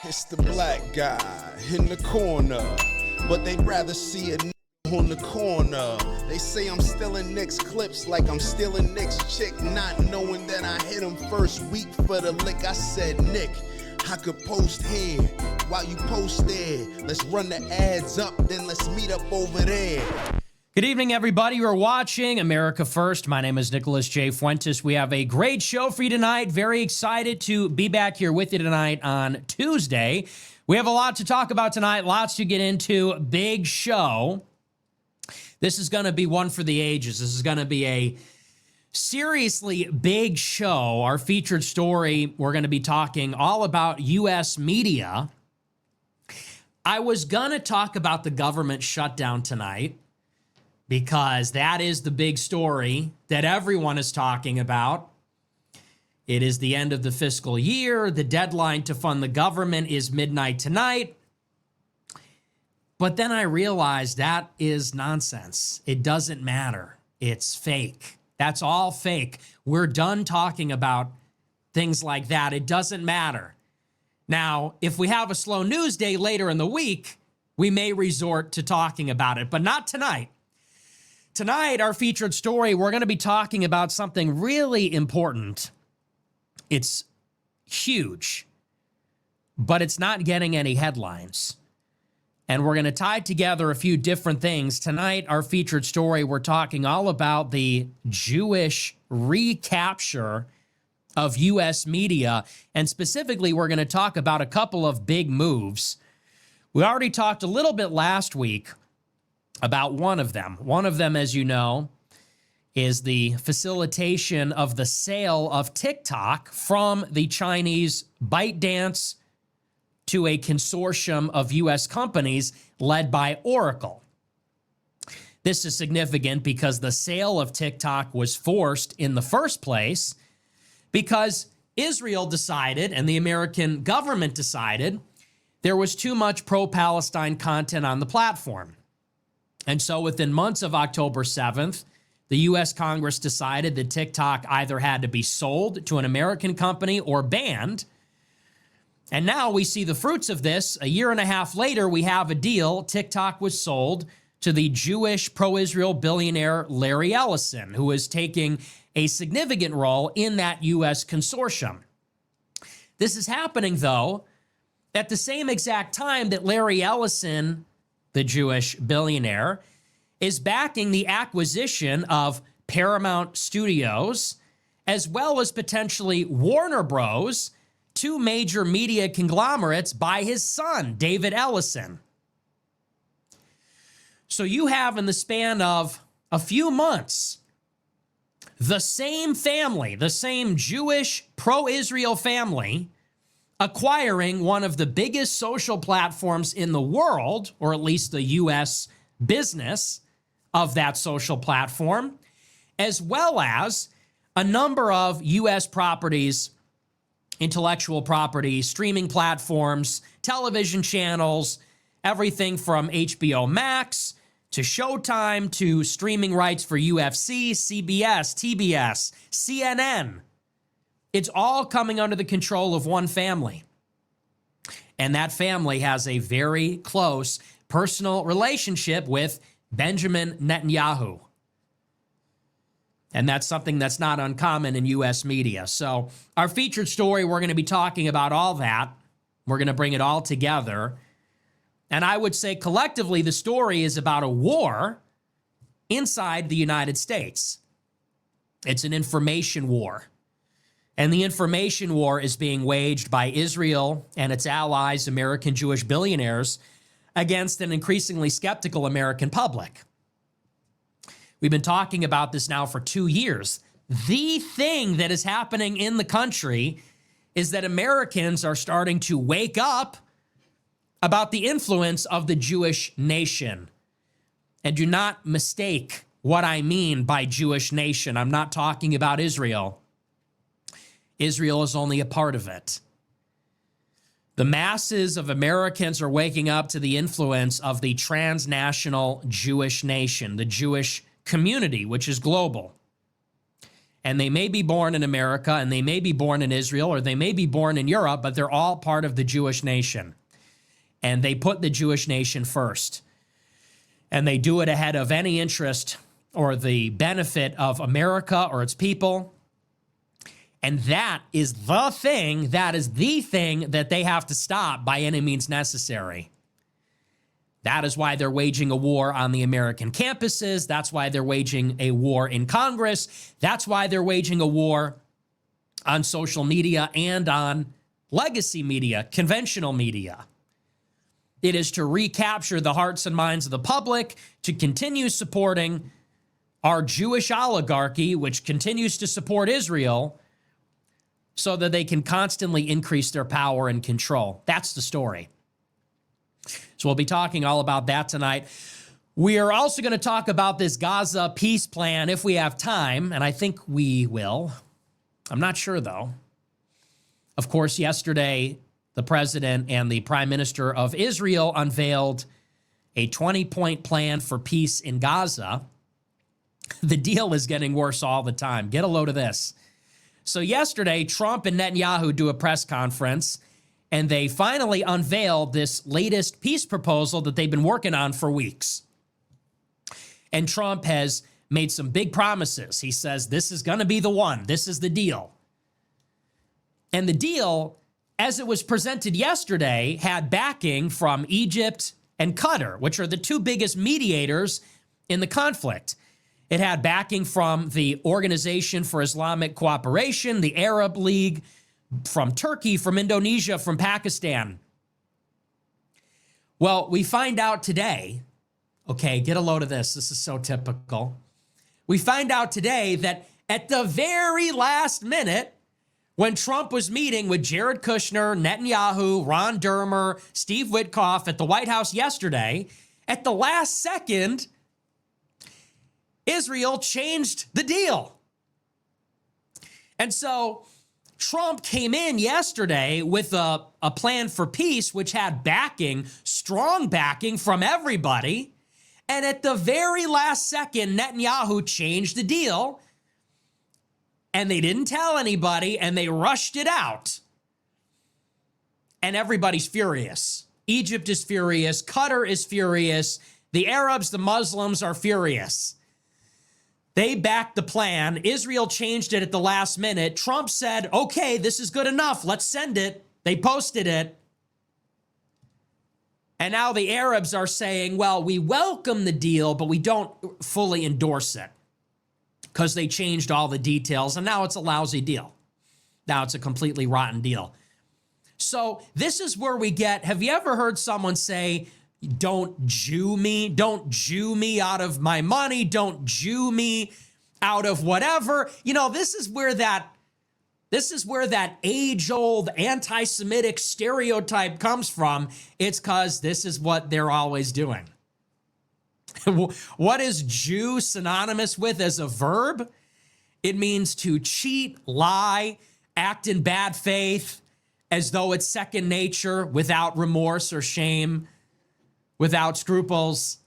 It's the black guy in the corner, but they'd rather see a on the corner. They say I'm stealing Nick's clips like I'm stealing Nick's chick, not knowing that I hit him first week for the lick. I said, Nick, I could post here while you post there. Let's run the ads up, then let's meet up over there. Good evening, everybody. You're watching America First. My name is Nicholas J. Fuentes. We have a great show for you tonight. Very excited to be back here with you tonight on Tuesday. We have a lot to talk about tonight, lots to get into. Big show. This is going to be one for the ages. This is going to be a seriously big show. Our featured story, we're going to be talking all about U.S. media. I was going to talk about the government shutdown tonight, because that is the big story that everyone is talking about. It is the end of the fiscal year. The deadline to fund the government is midnight tonight. But then I realized that is nonsense. It doesn't matter. It's fake. That's all fake. We're done talking about things like that. It doesn't matter. Now, if we have a slow news day later in the week, we may resort to talking about it, but not tonight. Tonight, our featured story, we're going to be talking about something really important. It's huge, but it's not getting any headlines. And we're going to tie together a few different things. Tonight, our featured story, we're talking all about the Jewish recapture of U.S. media. And specifically, we're going to talk about a couple of big moves. We already talked a little bit last week about one of them. One of them, as you know, is the facilitation of the sale of TikTok from the Chinese ByteDance to a consortium of U.S. companies led by Oracle. This is significant because the sale of TikTok was forced in the first place because Israel decided, and the American government decided, there was too much pro-Palestine content on the platform. And so within months of October 7th, the U.S. Congress decided that TikTok either had to be sold to an American company or banned. And now we see the fruits of this. A year and a half later, we have a deal. TikTok was sold to the Jewish pro-Israel billionaire Larry Ellison, who is taking a significant role in that U.S. consortium. This is happening, though, at the same exact time that Larry Ellison, the Jewish billionaire, is backing the acquisition of Paramount Studios, as well as potentially Warner Bros., two major media conglomerates, by his son, David Ellison. So you have, in the span of a few months, the same family, the same Jewish pro-Israel family, acquiring one of the biggest social platforms in the world, or at least the U.S. business of that social platform, as well as a number of U.S. properties, intellectual property, streaming platforms, television channels, everything from HBO Max to Showtime to streaming rights for UFC, CBS, TBS, CNN. It's all coming under the control of one family. And that family has a very close personal relationship with Benjamin Netanyahu. And that's something that's not uncommon in U.S. media. So our featured story, we're going to be talking about all that. We're going to bring it all together. And I would say collectively, the story is about a war inside the United States. It's an information war. And the information war is being waged by Israel and its allies, American Jewish billionaires, against an increasingly skeptical American public. We've been talking about this now for 2 years. The thing that is happening in the country is that Americans are starting to wake up about the influence of the Jewish nation. And do not mistake what I mean by Jewish nation. I'm not talking about Israel. Israel is only a part of it. The masses of Americans are waking up to the influence of the transnational Jewish nation, the Jewish community, which is global. And they may be born in America, and they may be born in Israel, or they may be born in Europe, but they're all part of the Jewish nation. And they put the Jewish nation first. And they do it ahead of any interest or the benefit of America or its people. And that is the thing that they have to stop by any means necessary. That is why they're waging a war on the American campuses. That's why they're waging a war in Congress. That's why they're waging a war on social media and on legacy media, conventional media. It is to recapture the hearts and minds of the public, to continue supporting our Jewish oligarchy, which continues to support Israel, so that they can constantly increase their power and control. That's the story. So we'll be talking all about that tonight. We are also going to talk about this Gaza peace plan if we have time, and I think we will. I'm not sure, though. Of course, yesterday, the president and the prime minister of Israel unveiled a 20-point plan for peace in Gaza. The deal is getting worse all the time. Get a load of this. So yesterday, Trump and Netanyahu do a press conference, and they finally unveiled this latest peace proposal that they've been working on for weeks. And Trump has made some big promises. He says, this is going to be the one. This is the deal. And the deal, as it was presented yesterday, had backing from Egypt and Qatar, which are the two biggest mediators in the conflict. It had backing from the Organization for Islamic Cooperation, the Arab League, from Turkey, from Indonesia, from Pakistan. Well, we find out today, okay, get a load of this. This is so typical. We find out today that at the very last minute, when Trump was meeting with Jared Kushner, Netanyahu, Ron Dermer, Steve Witkoff at the White House yesterday, at the last second, Israel changed the deal. And so Trump came in yesterday with a plan for peace, which had backing, strong backing from everybody. And at the very last second, Netanyahu changed the deal. And they didn't tell anybody, and they rushed it out. And everybody's furious. Egypt is furious. Qatar is furious. The Arabs, the Muslims are furious. They backed the plan. Israel changed it at the last minute. Trump said, okay, this is good enough. Let's send it. They posted it. And now the Arabs are saying, well, we welcome the deal, but we don't fully endorse it because they changed all the details, and now it's a lousy deal. Now it's a completely rotten deal. So this is where we get, have you ever heard someone say, don't Jew me out of my money, don't Jew me out of whatever? You know, this is where that age-old anti-Semitic stereotype comes from. It's because this is what they're always doing. What is Jew synonymous with as a verb? It means to cheat, lie, act in bad faith, as though it's second nature, without remorse or shame, without scruples.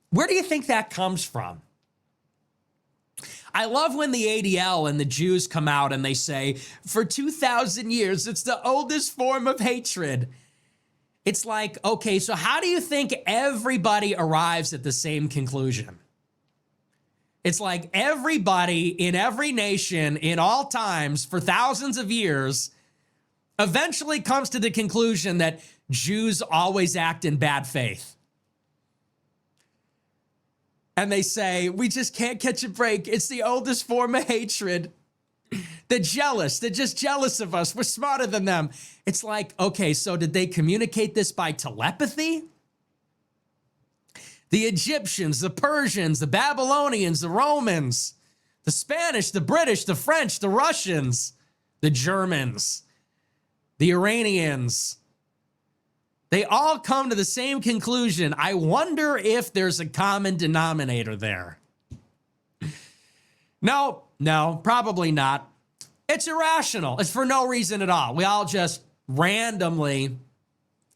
Where do you think that comes from? I love when the ADL and the Jews come out and they say, for 2,000 years, it's the oldest form of hatred. It's like, okay, so how do you think everybody arrives at the same conclusion? It's like everybody in every nation in all times for thousands of years eventually comes to the conclusion that Jews always act in bad faith. And they say, we just can't catch a break. It's the oldest form of hatred. They're jealous. They're just jealous of us. We're smarter than them. It's like, okay, so did they communicate this by telepathy? The Egyptians, the Persians, the Babylonians, the Romans, the Spanish, the British, the French, the Russians, the Germans, the Iranians, they all come to the same conclusion. I wonder if there's a common denominator there. No, probably not. It's irrational. It's for no reason at all. We all just randomly,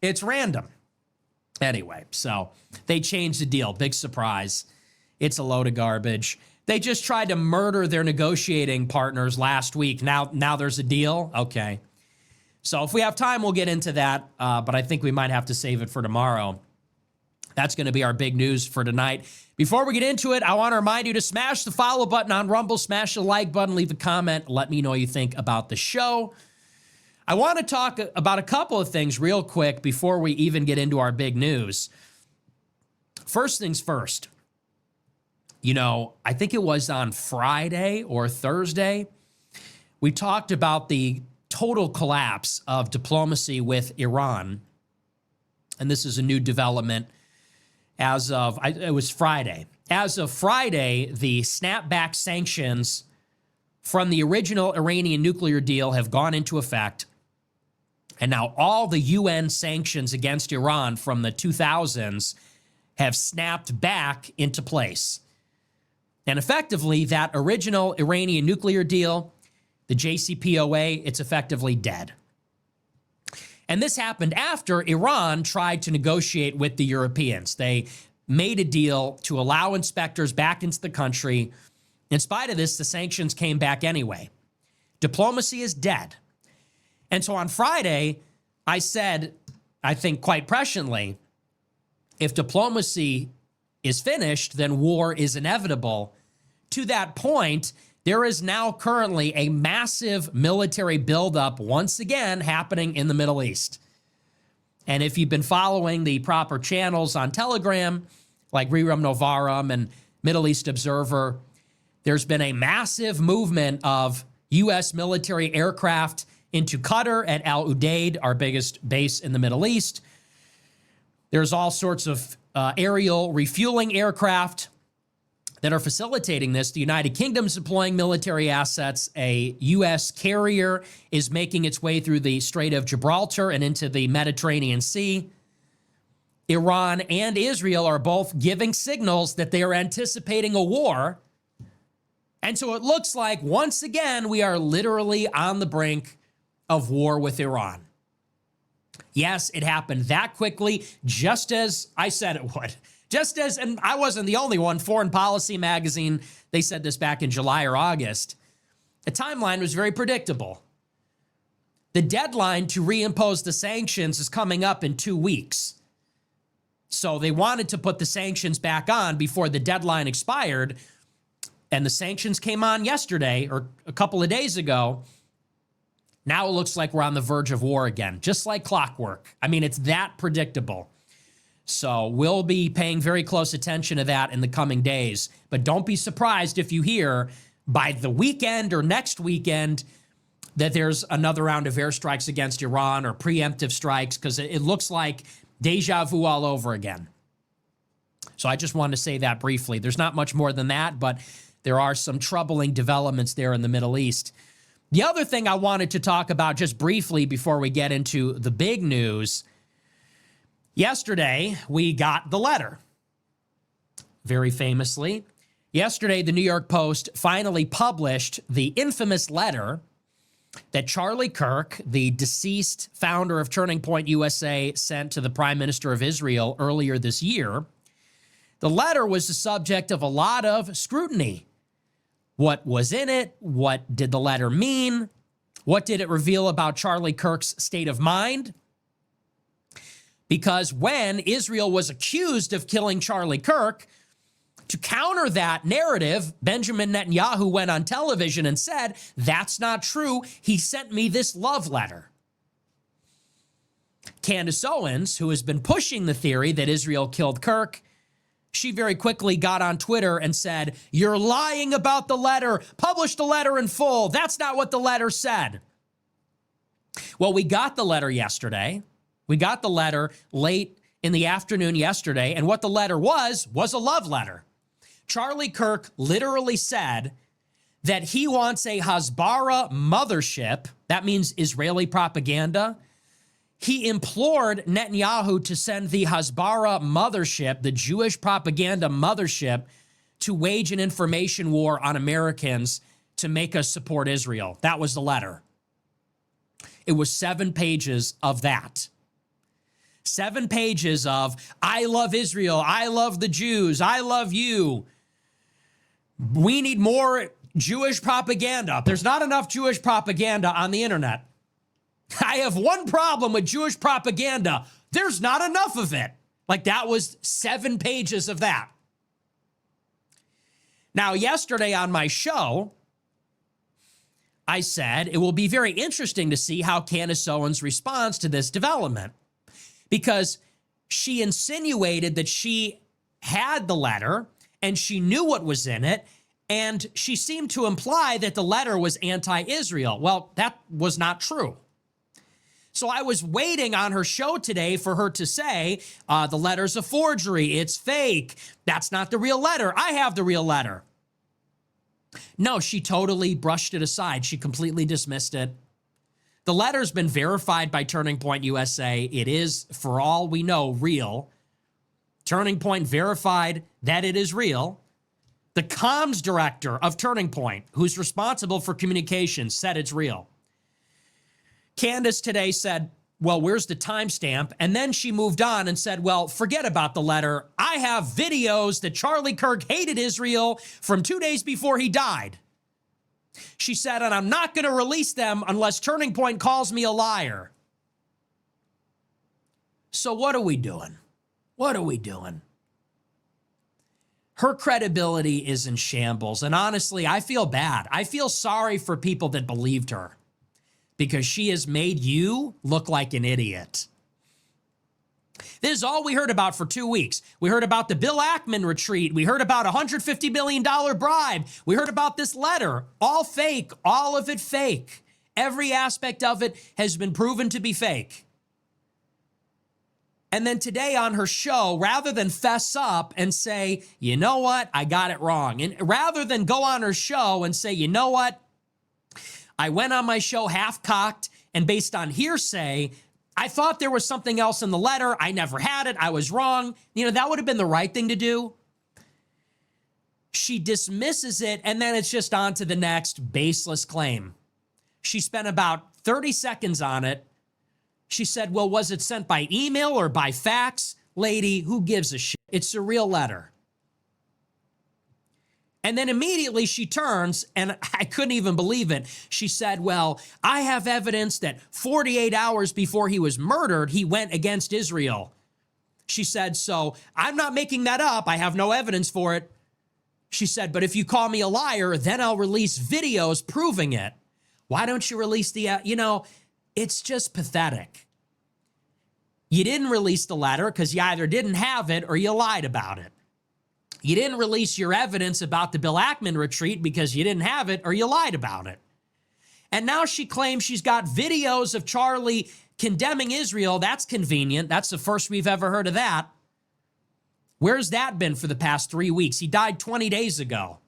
it's random. Anyway, so they changed the deal. Big surprise. It's a load of garbage. They just tried to murder their negotiating partners last week. Now there's a deal? Okay. So if we have time, we'll get into that, but I think we might have to save it for tomorrow. That's going to be our big news for tonight. Before we get into it, I want to remind you to smash the follow button on Rumble, smash the like button, leave a comment, let me know what you think about the show. I want to talk about a couple of things real quick before we even get into our big news. First things first. You know, I think it was on Friday or Thursday, we talked about the total collapse of diplomacy with Iran. And this is a new development it was Friday. As of Friday, the snapback sanctions from the original Iranian nuclear deal have gone into effect. And now all the UN sanctions against Iran from the 2000s have snapped back into place. And effectively, that original Iranian nuclear deal, the JCPOA, it's effectively dead. And this happened after Iran tried to negotiate with the Europeans. They made a deal to allow inspectors back into the country. In spite of this, the sanctions came back anyway. Diplomacy is dead. And so on Friday, I said, I think quite presciently, if diplomacy is finished, then war is inevitable. To that point, there is now currently a massive military buildup once again happening in the Middle East. And if you've been following the proper channels on Telegram, like Rerum Novarum and Middle East Observer, there's been a massive movement of U.S. military aircraft into Qatar at Al Udeid, our biggest base in the Middle East. There's all sorts of aerial refueling aircraft that are facilitating this. The United Kingdom's deploying military assets. A U.S. carrier is making its way through the Strait of Gibraltar and into the Mediterranean Sea. Iran and Israel are both giving signals that they are anticipating a war. And so it looks like, once again, we are literally on the brink of war with Iran. Yes, it happened that quickly, just as I said it would. Just as, and I wasn't the only one, Foreign Policy magazine, they said this back in July or August. The timeline was very predictable. The deadline to reimpose the sanctions is coming up in 2 weeks. So they wanted to put the sanctions back on before the deadline expired, and the sanctions came on yesterday or a couple of days ago. Now it looks like we're on the verge of war again, just like clockwork. I mean, it's that predictable. So we'll be paying very close attention to that in the coming days. But don't be surprised if you hear by the weekend or next weekend that there's another round of airstrikes against Iran or preemptive strikes, because it looks like deja vu all over again. So I just wanted to say that briefly. There's not much more than that, but there are some troubling developments there in the Middle East. The other thing I wanted to talk about just briefly before we get into the big news, yesterday we got the letter. Very famously, yesterday the New York Post finally published the infamous letter that Charlie Kirk, the deceased founder of Turning Point USA, sent to the Prime Minister of Israel earlier this year. The letter was the subject of a lot of scrutiny. What was in it? What did the letter mean? What did it reveal about Charlie Kirk's state of mind? Because when Israel was accused of killing Charlie Kirk, to counter that narrative, Benjamin Netanyahu went on television and said, "That's not true. He sent me this love letter." Candace Owens, who has been pushing the theory that Israel killed Kirk, she very quickly got on Twitter and said, "You're lying about the letter. Publish the letter in full. That's not what the letter said." Well, we got the letter yesterday. We got the letter late in the afternoon yesterday, and what the letter was a love letter. Charlie Kirk literally said that he wants a Hasbara mothership. That means Israeli propaganda. He implored Netanyahu to send the Hasbara mothership, the Jewish propaganda mothership, to wage an information war on Americans to make us support Israel. That was the letter. It was 7 pages of that. 7 pages of, I love Israel, I love the Jews, I love you. We need more Jewish propaganda. There's not enough Jewish propaganda on the internet. I have one problem with Jewish propaganda. There's not enough of it. Like, that was 7 pages of that. Now, yesterday on my show, I said it will be very interesting to see how Candace Owens responds to this development, because she insinuated that she had the letter and she knew what was in it, and she seemed to imply that the letter was anti-Israel. Well, that was not true. So I was waiting on her show today for her to say, the letter's a forgery, it's fake, that's not the real letter, I have the real letter. No, she totally brushed it aside. She completely dismissed it. The letter's been verified by Turning Point USA. It is, for all we know, real. Turning Point verified that it is real. The comms director of Turning Point, who's responsible for communications, said it's real. Candace today said, well, where's the timestamp? And then she moved on and said, well, forget about the letter. I have videos that Charlie Kirk hated Israel from 2 days before he died. She said, and I'm not going to release them unless Turning Point calls me a liar. So what are we doing? What are we doing? Her credibility is in shambles. And honestly, I feel bad. I feel sorry for people that believed her, because she has made you look like an idiot. This is all we heard about for 2 weeks. We heard about the Bill Ackman retreat. We heard about a $150 million bribe. We heard about this letter. All fake, all of it fake. Every aspect of it has been proven to be fake. And then today on her show, rather than fess up and say, you know what, I got it wrong, and rather than go on her show and say, you know what, I went on my show half-cocked and based on hearsay, I thought there was something else in the letter. I never had it. I was wrong. You know, that would have been the right thing to do. She dismisses it, and then it's just on to the next baseless claim. She spent about 30 seconds on it. She said, well, was it sent by email or by fax? Lady, who gives a shit? It's a real letter. And then immediately she turns, and I couldn't even believe it. She said, well, I have evidence that 48 hours before he was murdered, he went against Israel. She said, so I'm not making that up. I have no evidence for it. She said, but if you call me a liar, then I'll release videos proving it. Why don't you release the, it's just pathetic. You didn't release the letter because you either didn't have it or you lied about it. You didn't release your evidence about the Bill Ackman retreat because you didn't have it or you lied about it. And now she claims she's got videos of Charlie condemning Israel. That's convenient. That's the first we've ever heard of that. Where's that been for the past 3 weeks? He died 20 days ago.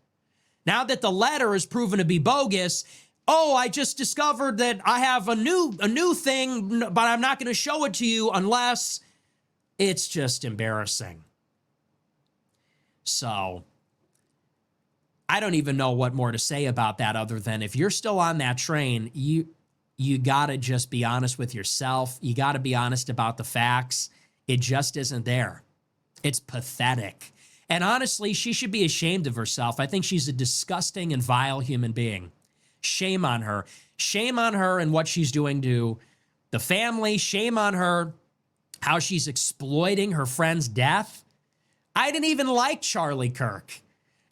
Now that the letter is proven to be bogus, oh, I just discovered that I have a new thing, but I'm not going to show it to you unless. It's just embarrassing. So I don't even know what more to say about that other than if you're still on that train, you got to just be honest with yourself. You got to be honest about the facts. It just isn't there. It's pathetic. And honestly, she should be ashamed of herself. I think she's a disgusting and vile human being. Shame on her. Shame on her and what she's doing to the family. Shame on her, how she's exploiting her friend's death. I didn't even like Charlie Kirk.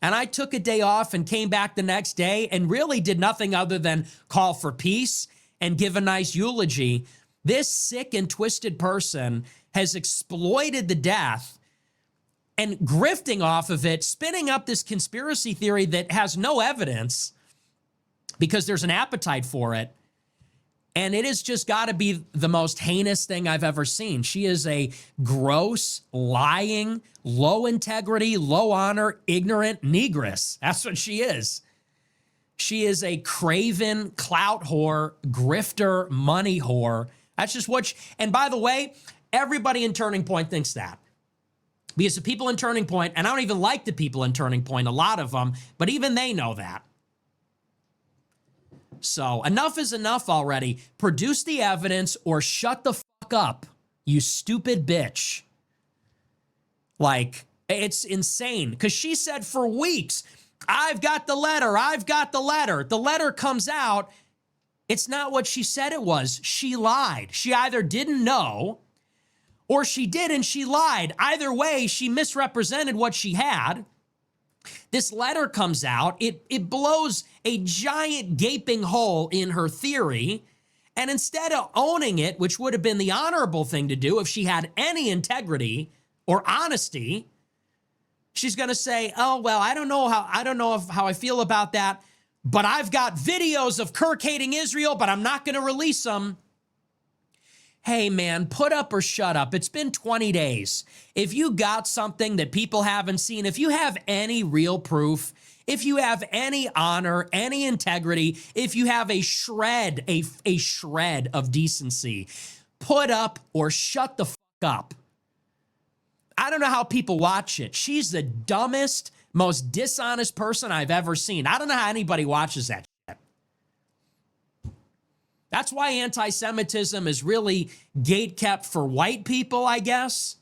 And I took a day off and came back the next day and really did nothing other than call for peace and give a nice eulogy. This sick and twisted person has exploited the death and grifting off of it, spinning up this conspiracy theory that has no evidence because there's an appetite for it. And it has just got to be the most heinous thing I've ever seen. She is a gross, lying, low integrity, low honor, ignorant negress. That's what she is. She is a craven, clout whore, grifter, money whore. That's just what and by the way, everybody in Turning Point thinks that. Because the people in Turning Point, and I don't even like the people in Turning Point, a lot of them, but even they know that. So enough is enough already. Produce the evidence or shut the fuck up, you stupid bitch. Like, it's insane. Because she said for weeks, I've got the letter. I've got the letter. The letter comes out. It's not what she said it was. She lied. She either didn't know or she did and she lied. Either way, she misrepresented what she had. This letter comes out. It blows a giant gaping hole in her theory. And instead of owning it, which would have been the honorable thing to do if she had any integrity or honesty, she's going to say, "Oh, well, I don't know how I feel about that, but I've got videos of Kirk hating Israel, but I'm not going to release them." Hey, man, put up or shut up. It's been 20 days. If you got something that people haven't seen, if you have any real proof, if you have any honor, any integrity, if you have a shred of decency, put up or shut the fuck up. I don't know how people watch it. She's the dumbest, most dishonest person I've ever seen. I don't know how anybody watches that shit. That's why anti-Semitism is really gatekept for white people, I guess,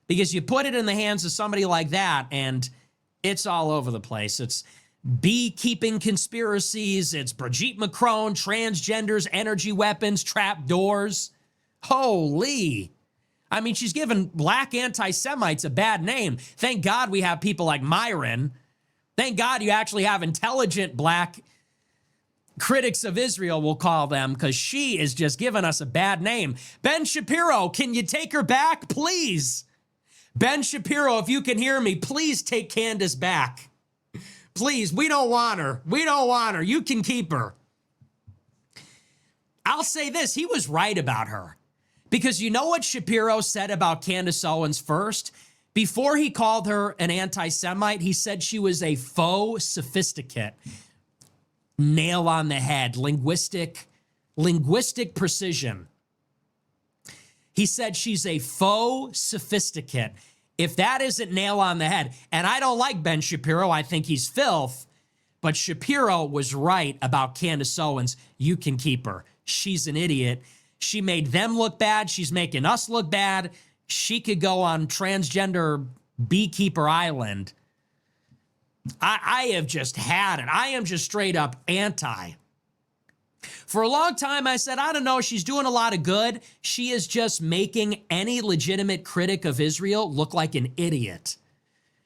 because you put it in the hands of somebody like that and it's all over the place. It's beekeeping conspiracies. It's Brigitte Macron, transgenders, energy weapons, trap doors. Holy. I mean, she's given black anti-Semites a bad name. Thank God we have people like Myron. Thank God you actually have intelligent black critics of Israel, we'll call them, because she is just giving us a bad name. Ben Shapiro, can you take her back, please? Ben Shapiro, if you can hear me, please take Candace back. Please, we don't want her. We don't want her. You can keep her. I'll say this, he was right about her. Because you know what Shapiro said about Candace Owens first? Before he called her an anti-Semite, he said she was a faux sophisticate. Nail on the head, linguistic precision. He said she's a faux sophisticate. If that isn't nail on the head, and I don't like Ben Shapiro, I think he's filth, but Shapiro was right about Candace Owens. You can keep her. She's an idiot. She made them look bad. She's making us look bad. She could go on transgender Beekeeper Island. I have just had it. I am just straight up anti. For a long time, I said, I don't know, she's doing a lot of good. She is just making any legitimate critic of Israel look like an idiot.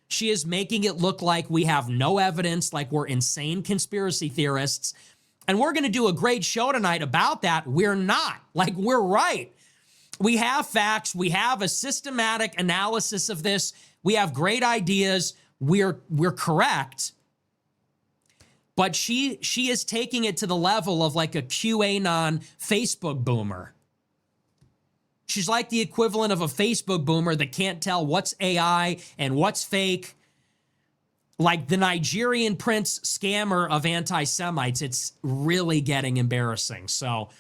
She is making it look like we have no evidence, like we're insane conspiracy theorists. And we're going to do a great show tonight about that. We're not. Like, we're right. We have facts. We have a systematic analysis of this. We have great ideas. We're correct. But she is taking it to the level of like a QAnon Facebook boomer. She's like the equivalent of a Facebook boomer that can't tell what's AI and what's fake. Like the Nigerian prince scammer of anti-Semites. It's really getting embarrassing. So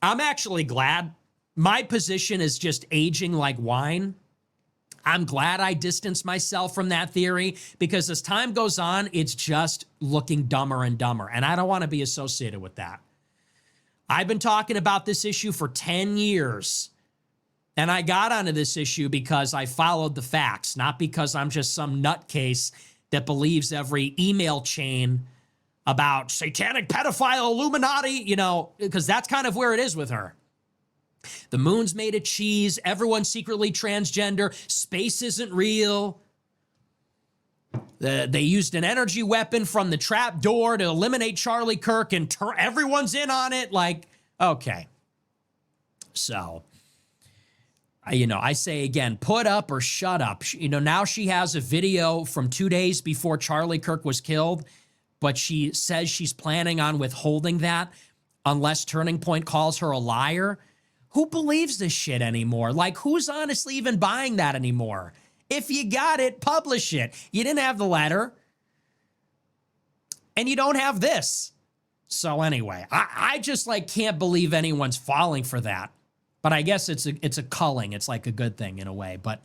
I'm actually glad. My position is just aging like wine. I'm glad I distanced myself from that theory because as time goes on, it's just looking dumber and dumber. And I don't want to be associated with that. I've been talking about this issue for 10 years. And I got onto this issue because I followed the facts, not because I'm just some nutcase that believes every email chain about satanic pedophile Illuminati, you know, because that's kind of where it is with her. The moon's made of cheese. Everyone's secretly transgender. Space isn't real. They used an energy weapon from the trap door to eliminate Charlie Kirk and everyone's in on it. Like, okay. So, you know, I say again, put up or shut up. You know, now she has a video from 2 days before Charlie Kirk was killed, but she says she's planning on withholding that unless Turning Point calls her a liar. Who believes this shit anymore? Like, who's honestly even buying that anymore? If you got it, publish it. You didn't have the letter. And you don't have this. So anyway, I just like can't believe anyone's falling for that. But I guess it's a culling. It's like a good thing in a way. But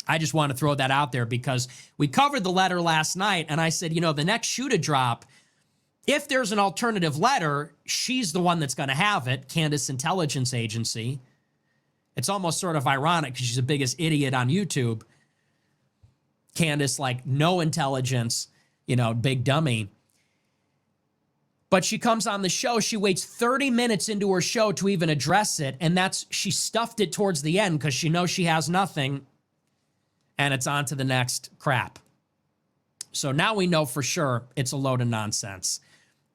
I just want to throw that out there because we covered the letter last night. And I said, you know, the next shoe to drop, if there's an alternative letter, she's the one that's going to have it, Candace Intelligence Agency. It's almost sort of ironic because she's the biggest idiot on YouTube. Candace, like, no intelligence. big dummy. But she comes on the show. She waits 30 minutes into her show to even address it. And she stuffed it towards the end because she knows she has nothing. And it's on to the next crap. So now we know for sure it's a load of nonsense.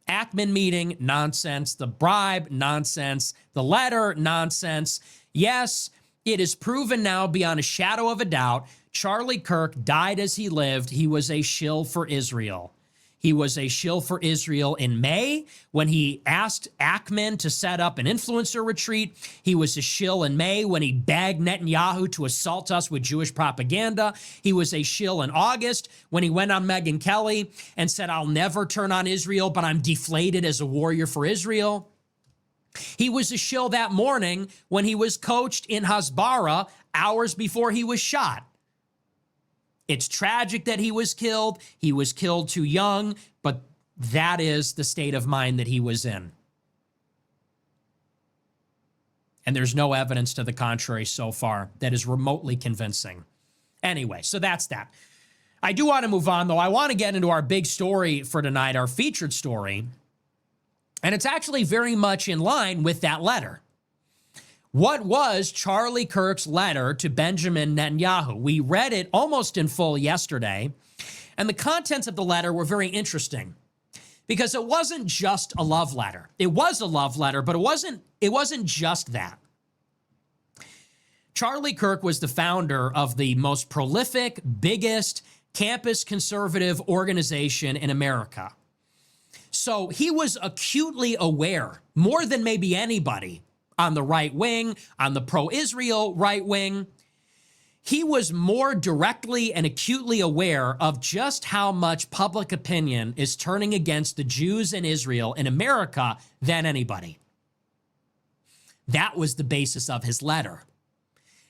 Ackman meeting, nonsense. The bribe, nonsense. The letter, nonsense. Yes, it is proven now beyond a shadow of a doubt. Charlie Kirk died as he lived. He was a shill for Israel. He was a shill for Israel in May when he asked Ackman to set up an influencer retreat. He was a shill in May when he begged Netanyahu to assault us with Jewish propaganda. He was a shill in August when he went on Megyn Kelly and said, I'll never turn on Israel, but I'm deflated as a warrior for Israel. He was a shill that morning when he was coached in Hasbara hours before he was shot. It's tragic that he was killed. He was killed too young, but that is the state of mind that he was in. And there's no evidence to the contrary so far that is remotely convincing. Anyway, so that's that. I do want to move on, though. I want to get into our big story for tonight, our featured story. And it's actually very much in line with that letter. What was Charlie Kirk's letter to Benjamin Netanyahu? We read it almost in full yesterday, and the contents of the letter were very interesting because it wasn't just a love letter. It was a love letter, but it wasn't just that. Charlie Kirk was the founder of the most prolific, biggest campus conservative organization in America. So he was acutely aware, more than maybe anybody, on the right wing, on the pro-Israel right wing. He was more directly and acutely aware of just how much public opinion is turning against the Jews in Israel in America than anybody. That was the basis of his letter.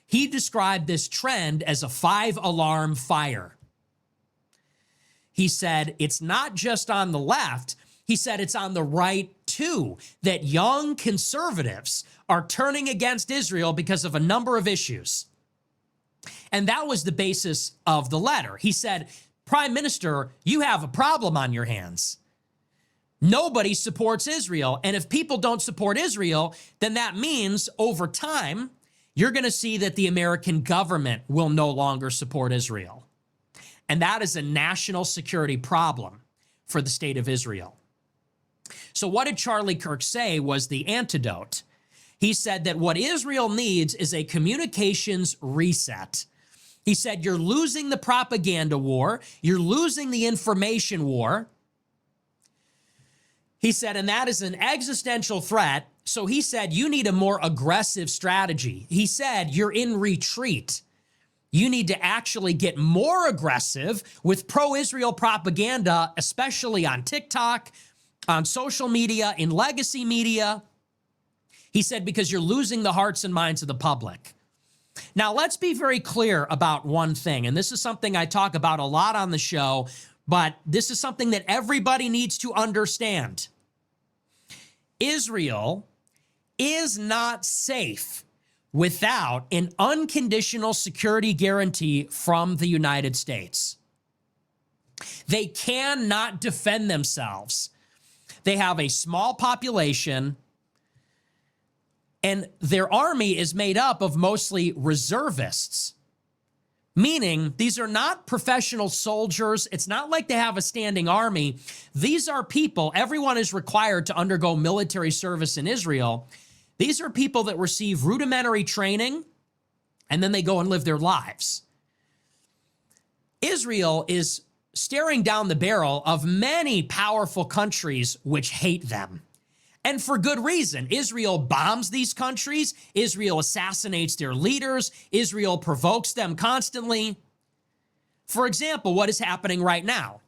He described this trend as a 5-alarm fire. He said, it's not just on the left. He said it's on the right too, that young conservatives are turning against Israel because of a number of issues. And that was the basis of the letter. He said, Prime Minister, you have a problem on your hands. Nobody supports Israel. And if people don't support Israel, then that means over time, you're going to see that the American government will no longer support Israel. And that is a national security problem for the state of Israel. So what did Charlie Kirk say was the antidote? He said that what Israel needs is a communications reset. He said, you're losing the propaganda war. You're losing the information war. He said, and that is an existential threat. So he said, you need a more aggressive strategy. He said, you're in retreat. You need to actually get more aggressive with pro-Israel propaganda, especially on TikTok, on social media, in legacy media. He said, because you're losing the hearts and minds of the public. Now, let's be very clear about one thing, and this is something I talk about a lot on the show, but this is something that everybody needs to understand. Israel is not safe without an unconditional security guarantee from the United States. They cannot defend themselves. They have a small population, and their army is made up of mostly reservists, meaning these are not professional soldiers. It's not like they have a standing army. These are people, everyone is required to undergo military service in Israel. These are people that receive rudimentary training, and then they go and live their lives. Israel is staring down the barrel of many powerful countries which hate them. And for good reason. Israel bombs these countries. Israel assassinates their leaders. Israel provokes them constantly. For example, what is happening right now?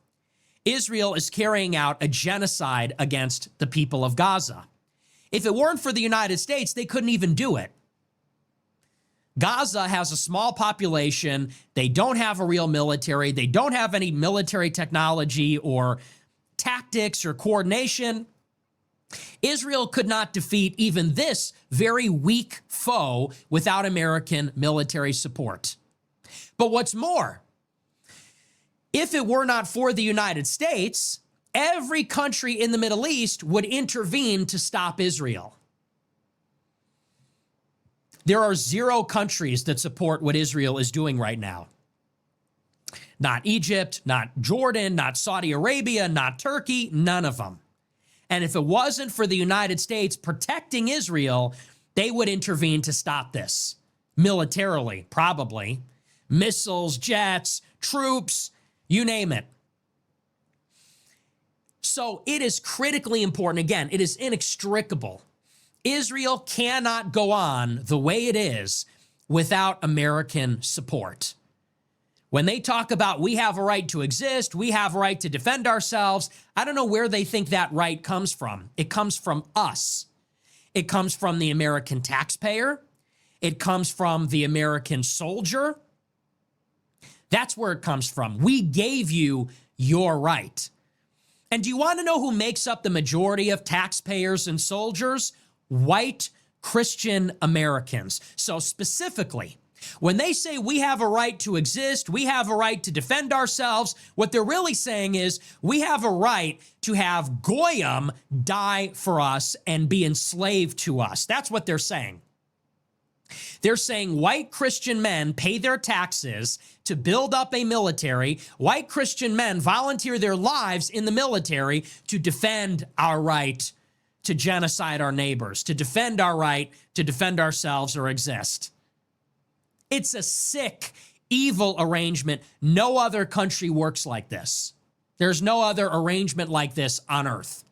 Israel is carrying out a genocide against the people of Gaza. If it weren't for the United States, they couldn't even do it. Gaza has a small population. They don't have a real military. They don't have any military technology or tactics or coordination. Israel could not defeat even this very weak foe without American military support. But what's more, If it were not for the United States, every country in the Middle East would intervene to stop Israel. There are 0 countries that support what Israel is doing right now. Not Egypt, not Jordan, not Saudi Arabia, not Turkey, none of them. And if it wasn't for the United States protecting Israel, they would intervene to stop this. Militarily, probably. Missiles, jets, troops, you name it. So it is critically important. Again, it is inextricable. Israel cannot go on the way it is without American support. When they talk about we have a right to exist, we have a right to defend ourselves, I don't know where they think that right comes from. It comes from us. It comes from the American taxpayer. It comes from the American soldier. That's where it comes from. We gave you your right. And do you want to know who makes up the majority of taxpayers and soldiers? White Christian Americans. So specifically, when they say we have a right to exist, we have a right to defend ourselves, what they're really saying is we have a right to have Goyim die for us and be enslaved to us. That's what they're saying. They're saying white Christian men pay their taxes to build up a military. White Christian men volunteer their lives in the military to defend our right to genocide our neighbors, to defend our right to defend ourselves or exist. It's a sick, evil arrangement. No other country works like this. There's no other arrangement like this on earth.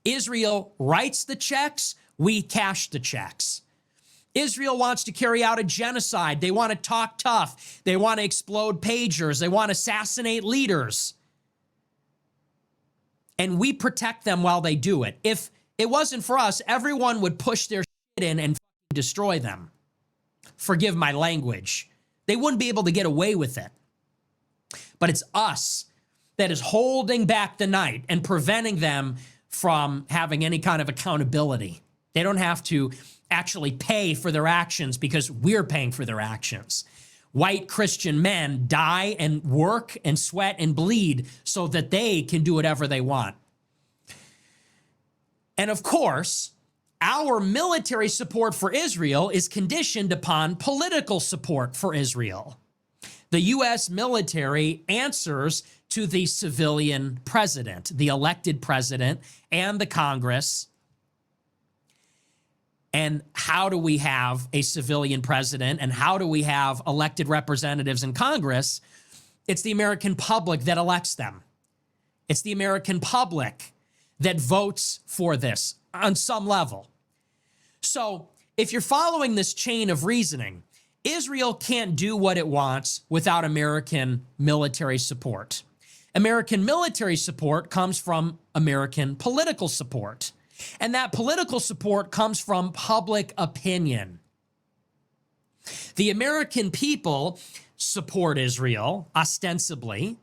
Israel writes the checks, we cash the checks. Israel wants to carry out a genocide. They want to talk tough. They want to explode pagers. They want to assassinate leaders. And we protect them while they do it. If it wasn't for us, everyone would push their shit in and destroy them. Forgive my language. They wouldn't be able to get away with it. But it's us that is holding back the night and preventing them from having any kind of accountability. They don't have to actually pay for their actions because we're paying for their actions. White Christian men die and work and sweat and bleed so that they can do whatever they want. And of course, our military support for Israel is conditioned upon political support for Israel. The U.S. military answers to the civilian president, the elected president, and the Congress. And how do we have a civilian president and how do we have elected representatives in Congress? It's the American public that elects them. It's the American public that votes for this on some level. So if you're following this chain of reasoning, Israel can't do what it wants without American military support. American military support comes from American political support. And that political support comes from public opinion. The American people support Israel, ostensibly.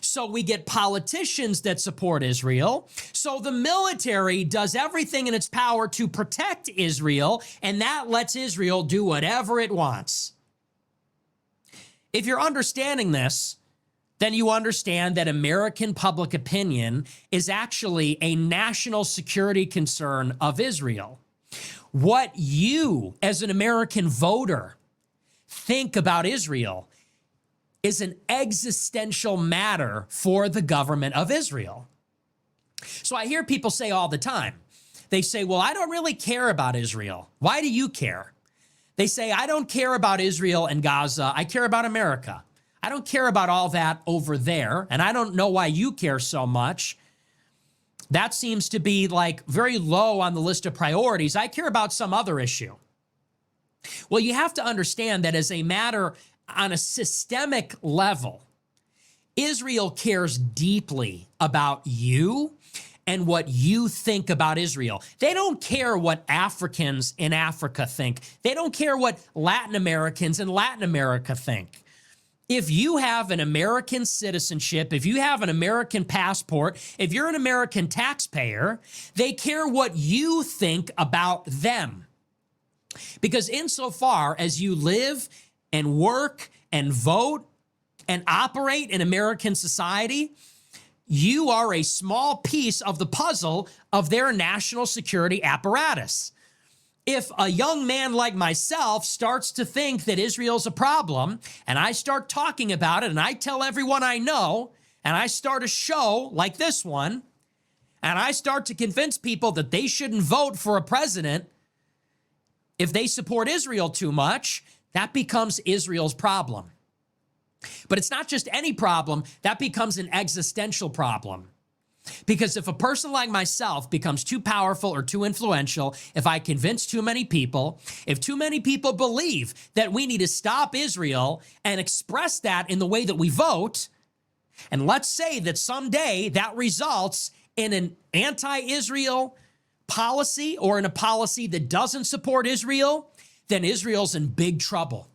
So we get politicians that support Israel. So the military does everything in its power to protect Israel, and that lets Israel do whatever it wants. If you're understanding this, then you understand that American public opinion is actually a national security concern of Israel. What you, as an American voter, think about Israel is an existential matter for the government of Israel. So I hear people say all the time, they say, well, I don't really care about Israel. Why do you care? They say, I don't care about Israel and Gaza. I care about America. I don't care about all that over there, and I don't know why you care so much. That seems to be like very low on the list of priorities. I care about some other issue. Well, you have to understand that as a matter on a systemic level, Israel cares deeply about you and what you think about Israel. They don't care what Africans in Africa think. They don't care what Latin Americans in Latin America think. If you have an American citizenship, if you have an American passport, if you're an American taxpayer, they care what you think about them. Because insofar as you live and work and vote and operate in American society, you are a small piece of the puzzle of their national security apparatus. If a young man like myself starts to think that Israel's a problem, and I start talking about it, and I tell everyone I know, and I start a show like this one, and I start to convince people that they shouldn't vote for a president if they support Israel too much, that becomes Israel's problem. But it's not just any problem, that becomes an existential problem. Because if a person like myself becomes too powerful or too influential, if I convince too many people, if too many people believe that we need to stop Israel and express that in the way that we vote, and let's say that someday that results in an anti-Israel policy or in a policy that doesn't support Israel, then Israel's in big trouble.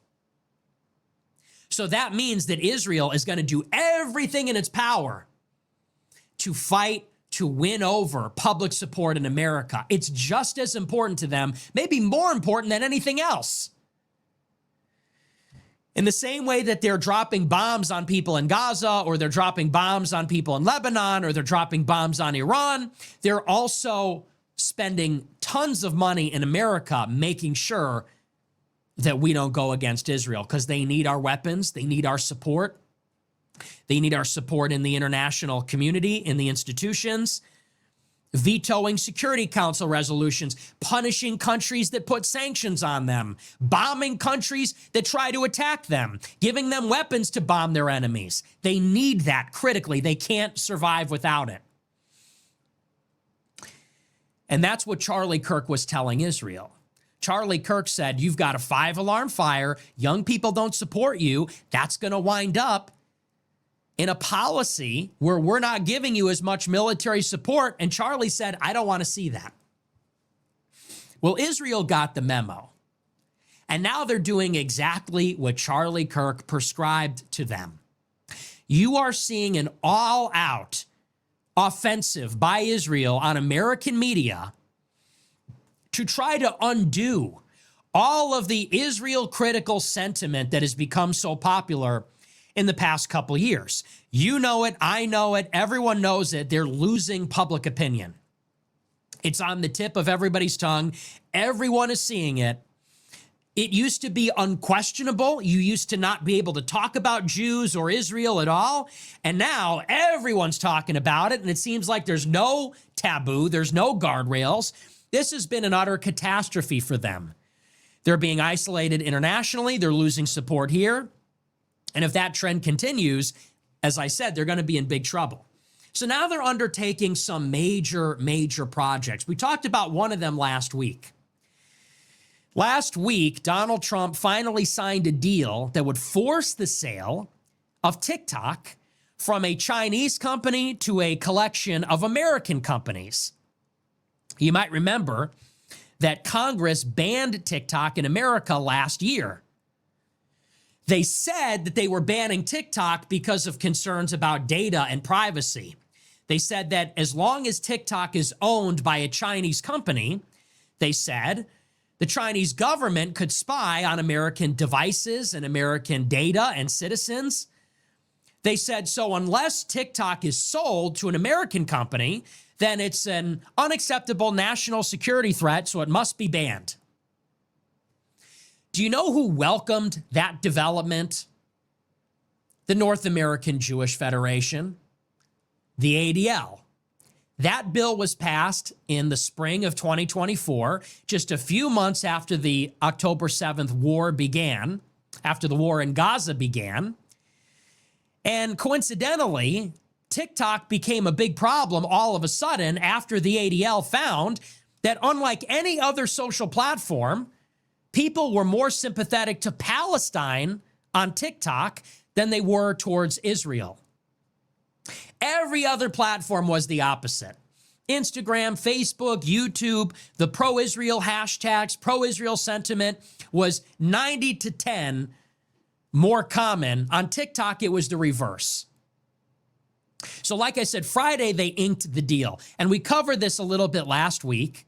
So that means that Israel is going to do everything in its power to fight to win over public support in America. It's just as important to them, maybe more important than anything else. In the same way that they're dropping bombs on people in Gaza, or they're dropping bombs on people in Lebanon, or they're dropping bombs on Iran, they're also spending tons of money in America making sure that we don't go against Israel, because they need our weapons, they need our support. They need our support in the international community, in the institutions, vetoing Security Council resolutions, punishing countries that put sanctions on them, bombing countries that try to attack them, giving them weapons to bomb their enemies. They need that critically. They can't survive without it. And that's what Charlie Kirk was telling Israel. Charlie Kirk said, you've got a 5-alarm fire. Young people don't support you. That's going to wind up in a policy where we're not giving you as much military support. And Charlie said, I don't want to see that. Well, Israel got the memo. And now they're doing exactly what Charlie Kirk prescribed to them. You are seeing an all-out offensive by Israel on American media to try to undo all of the Israel critical sentiment that has become so popular in the past couple years. You know it, I know it, everyone knows it. They're losing public opinion. It's on the tip of everybody's tongue. Everyone is seeing it. It used to be unquestionable. You used to not be able to talk about Jews or Israel at all. And now everyone's talking about it. And it seems like there's no taboo. There's no guardrails. This has been an utter catastrophe for them. They're being isolated internationally. They're losing support here. And if that trend continues, as I said, they're going to be in big trouble. So now they're undertaking some major projects. We talked about one of them last week. Last week, Donald Trump finally signed a deal that would force the sale of TikTok from a Chinese company to a collection of American companies. You might remember that Congress banned TikTok in America last year. They said that they were banning TikTok because of concerns about data and privacy. They said that as long as TikTok is owned by a Chinese company, they said, the Chinese government could spy on American devices and American data and citizens. They said, so unless TikTok is sold to an American company, then it's an unacceptable national security threat, so it must be banned. Do you know who welcomed that development? The North American Jewish Federation, the ADL. That bill was passed in the spring of 2024, just a few months after the October 7th war began, after the war in Gaza began. And coincidentally, TikTok became a big problem all of a sudden after the ADL found that unlike any other social platform, people were more sympathetic to Palestine on TikTok than they were towards Israel. Every other platform was the opposite. Instagram, Facebook, YouTube, the pro-Israel hashtags, pro-Israel sentiment was 90-10 more common. On TikTok, it was the reverse. So like I said, Friday, they inked the deal. And we covered this a little bit last week.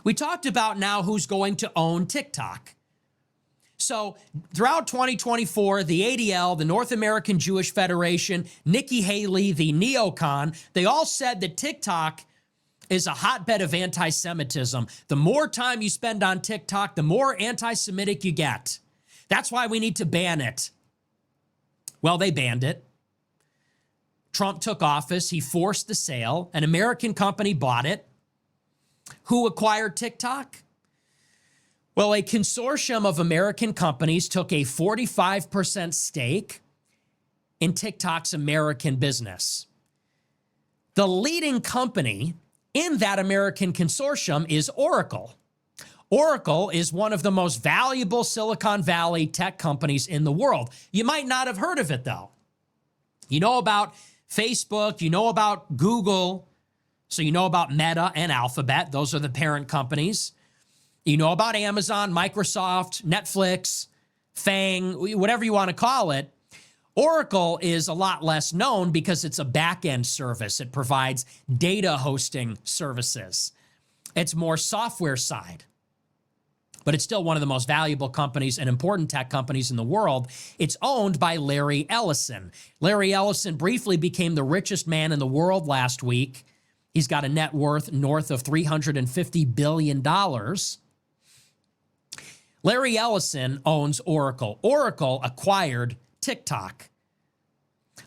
We talked about now who's going to own TikTok. So throughout 2024, the ADL, the North American Jewish Federation, Nikki Haley, the neocon, they all said that TikTok is a hotbed of anti-Semitism. The more time you spend on TikTok, the more anti-Semitic you get. That's why we need to ban it. Well, they banned it. Trump took office. He forced the sale. An American company bought it. Who acquired TikTok? Well, a consortium of American companies took a 45% stake in TikTok's American business. The leading company in that American consortium is Oracle. Oracle is one of the most valuable Silicon Valley tech companies in the world. You might not have heard of it, though. You know about Facebook, you know about Google, so you know about Meta and Alphabet. Those are the parent companies. You know about Amazon, Microsoft, Netflix, Fang, whatever you want to call it. Oracle is a lot less known because it's a back-end service. It provides data hosting services. It's more software side. But it's still one of the most valuable companies and important tech companies in the world. It's owned by Larry Ellison. Larry Ellison briefly became the richest man in the world last week. He's got a net worth north of $350 billion. Larry Ellison owns Oracle. Oracle acquired TikTok.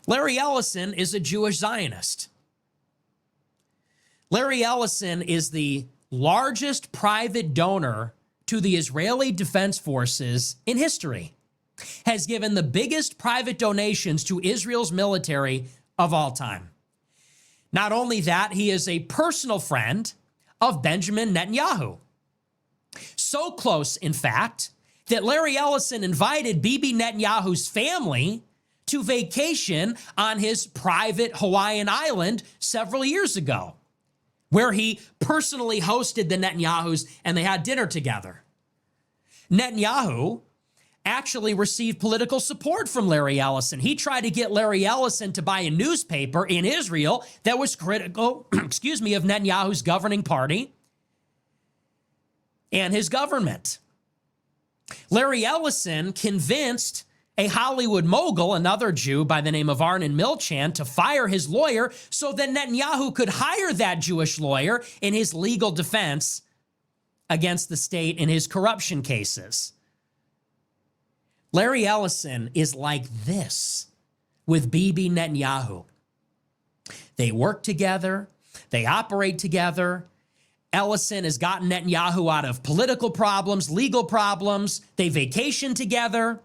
Larry Ellison is a Jewish Zionist. Larry Ellison is the largest private donor to the Israeli Defense Forces in history, has given the biggest private donations to Israel's military of all time. Not only that, he is a personal friend of Benjamin Netanyahu. So close, in fact, that Larry Ellison invited Bibi Netanyahu's family to vacation on his private Hawaiian island several years ago, where he personally hosted the Netanyahus and they had dinner together. Netanyahu actually received political support from Larry Ellison. He tried to get Larry Ellison to buy a newspaper in Israel that was critical, of Netanyahu's governing party and his government. Larry Ellison convinced a Hollywood mogul, another Jew by the name of Arnon Milchan, to fire his lawyer so that Netanyahu could hire that Jewish lawyer in his legal defense against the state in his corruption cases. Larry Ellison is like this with Bibi Netanyahu. They work together. They operate together. Ellison has gotten Netanyahu out of political problems, legal problems. They vacation together.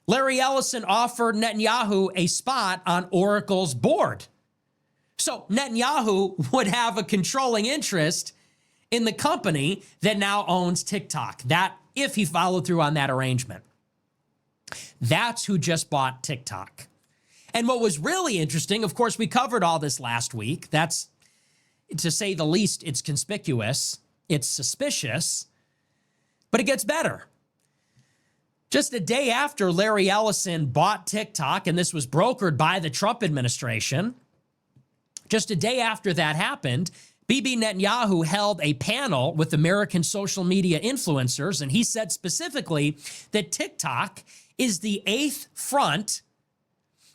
Larry Ellison offered Netanyahu a spot on Oracle's board. So Netanyahu would have a controlling interest in the company that now owns TikTok. That, if he followed through on that arrangement. That's who just bought TikTok. And what was really interesting, of course, we covered all this last week. That's, to say the least, it's conspicuous, it's suspicious, but it gets better. Just a day after Larry Ellison bought TikTok, and this was brokered by the Trump administration, just a day after that happened, Bibi Netanyahu held a panel with American social media influencers, and he said specifically that TikTok is the eighth front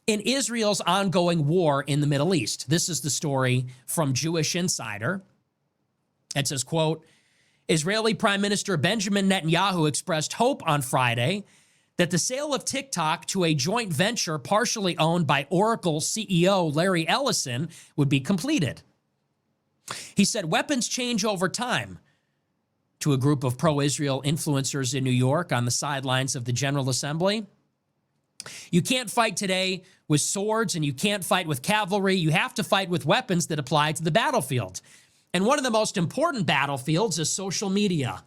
in Israel's ongoing war in the Middle East. This is the story from Jewish Insider. It says, quote, Israeli Prime Minister Benjamin Netanyahu expressed hope on Friday that the sale of TikTok to a joint venture partially owned by Oracle CEO Larry Ellison would be completed. He said weapons change over time to a group of pro-Israel influencers in New York on the sidelines of the General Assembly. You can't fight today with swords and you can't fight with cavalry. You have to fight with weapons that apply to the battlefield. And one of the most important battlefields is social media.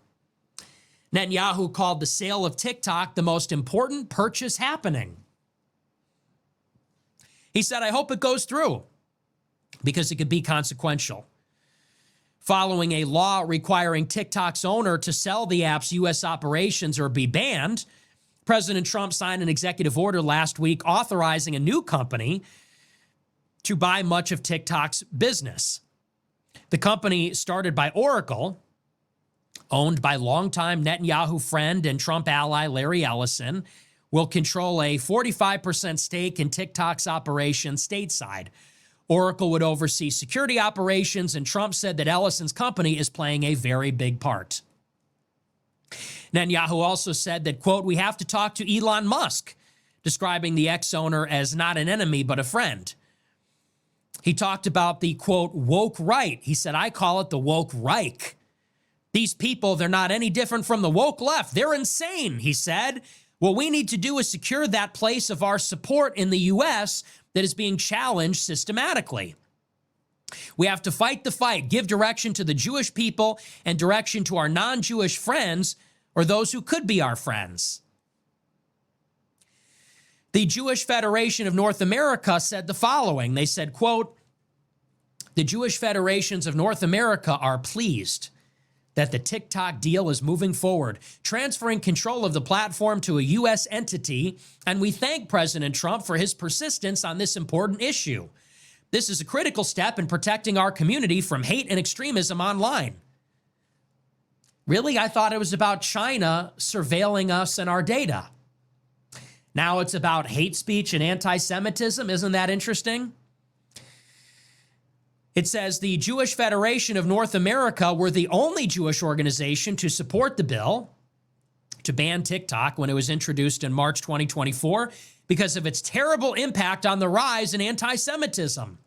Netanyahu called the sale of TikTok the most important purchase happening. He said, I hope it goes through because it could be consequential. Following a law requiring TikTok's owner to sell the app's U.S. operations or be banned, President Trump signed an executive order last week authorizing a new company to buy much of TikTok's business. The company, started by Oracle, owned by longtime Netanyahu friend and Trump ally Larry Ellison, will control a 45% stake in TikTok's operation stateside. Oracle would oversee security operations, and Trump said that Ellison's company is playing a very big part. Netanyahu also said that, quote, "We have to talk to Elon Musk," describing the ex-owner as not an enemy but a friend. He talked about the, quote, "woke right." He said, "I call it the woke Reich. These people, they're not any different from the woke left. They're insane," he said. "What we need to do is secure that place of our support in the U.S. that is being challenged systematically. We have to fight the fight, give direction to the Jewish people and direction to our non-Jewish friends or those who could be our friends." The Jewish Federation of North America said the following. They said, quote, "The Jewish Federations of North America are pleased that the TikTok deal is moving forward, transferring control of the platform to a U.S. entity, and we thank President Trump for his persistence on this important issue. This is a critical step in protecting our community from hate and extremism online." Really? I thought it was about China surveilling us and our data. Now it's about hate speech and anti-Semitism. Isn't that interesting? It says the Jewish Federation of North America were the only Jewish organization to support the bill to ban TikTok when it was introduced in March 2024 because of its terrible impact on the rise in anti-Semitism.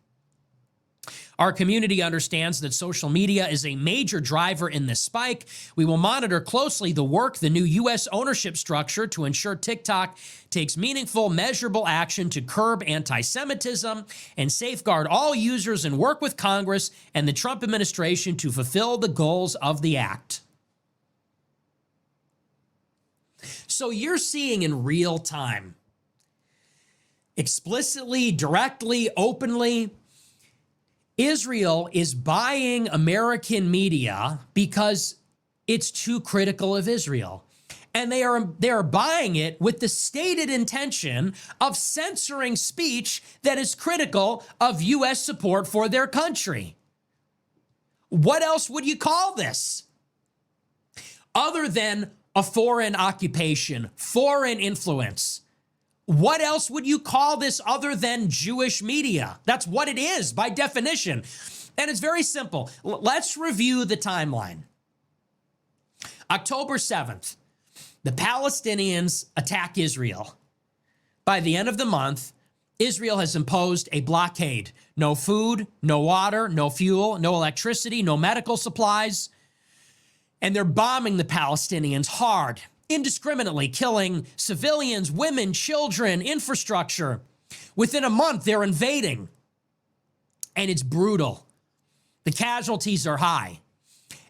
Our community understands that social media is a major driver in this spike. We will monitor closely the work, the new U.S. ownership structure to ensure TikTok takes meaningful, measurable action to curb anti-Semitism and safeguard all users and work with Congress and the Trump administration to fulfill the goals of the act. So you're seeing in real time, explicitly, directly, openly, Israel is buying American media because it's too critical of Israel. And they are buying it with the stated intention of censoring speech that is critical of U.S. support for their country. What else would you call this? Other than a foreign occupation, foreign influence. What else would you call this other than Jewish media? That's what it is by definition. And it's very simple. Let's review the timeline. October 7th, the Palestinians attack Israel. By the end of the month, Israel has imposed a blockade. No food, no water, no fuel, no electricity, no medical supplies. And they're bombing the Palestinians hard, indiscriminately, killing civilians, women, children, infrastructure. Within a month, they're invading. And it's brutal. The casualties are high.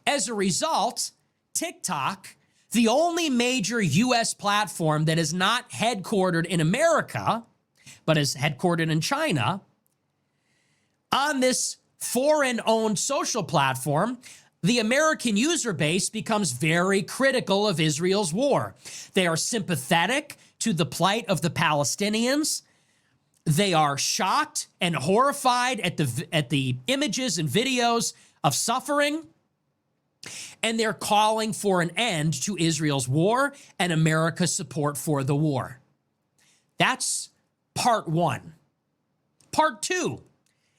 As a result, TikTok, the only major U.S. platform that is not headquartered in America, but is headquartered in China, on this foreign-owned social platform, the American user base becomes very critical of Israel's war. They are sympathetic to the plight of the Palestinians. They are shocked and horrified at the images and videos of suffering. And they're calling for an end to Israel's war and America's support for the war. That's part one. Part two.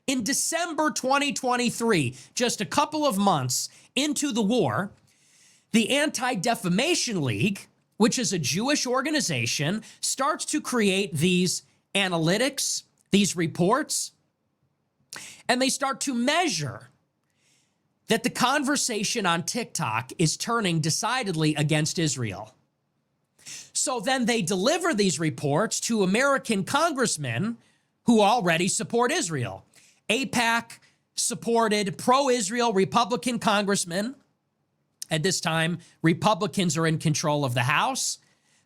In December 2023, just a couple of months into the war, the Anti-Defamation League, which is a Jewish organization, starts to create these analytics, these reports, and they start to measure that the conversation on TikTok is turning decidedly against Israel. So then they deliver these reports to American congressmen who already support Israel. AIPAC supported pro-Israel Republican congressmen. At this time, Republicans are in control of the House.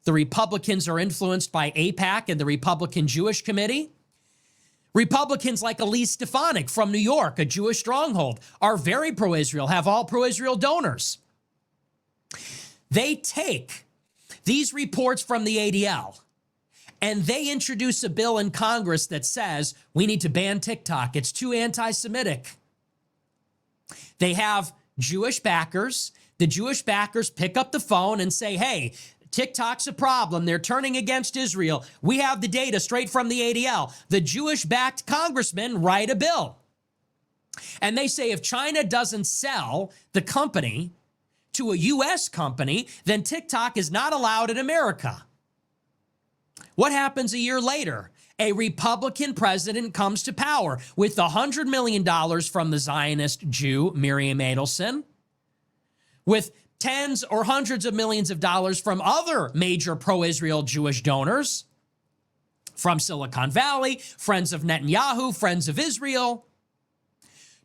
The Republicans are influenced by AIPAC and the Republican Jewish Committee. Republicans like Elise Stefanik from New York, a Jewish stronghold, are very pro-Israel, have all pro-Israel donors. They take these reports from the ADL and they introduce a bill in Congress that says we need to ban TikTok. It's too anti-Semitic. They have Jewish backers. The Jewish backers pick up the phone and say, hey, TikTok's a problem. They're turning against Israel. We have the data straight from the ADL. The Jewish-backed congressmen write a bill. And they say if China doesn't sell the company to a U.S. company, then TikTok is not allowed in America. What happens a year later? A Republican president comes to power with $100 million from the Zionist Jew, Miriam Adelson, with tens or hundreds of millions of dollars from other major pro-Israel Jewish donors, from Silicon Valley, friends of Netanyahu, friends of Israel.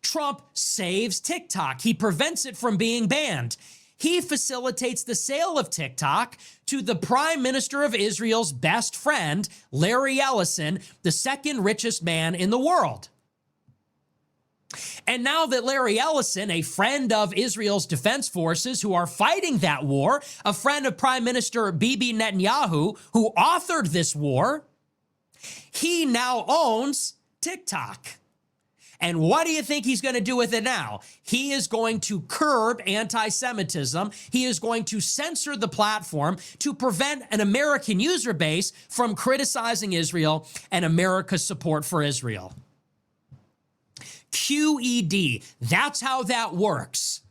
Trump saves TikTok. He prevents it from being banned. He facilitates the sale of TikTok to the Prime Minister of Israel's best friend, Larry Ellison, the second richest man in the world. And now that Larry Ellison, a friend of Israel's defense forces who are fighting that war, a friend of Prime Minister Bibi Netanyahu, who authored this war, he now owns TikTok. And what do you think he's going to do with it now? He is going to curb anti-Semitism. He is going to censor the platform to prevent an American user base from criticizing Israel and America's support for Israel. QED, that's how that works.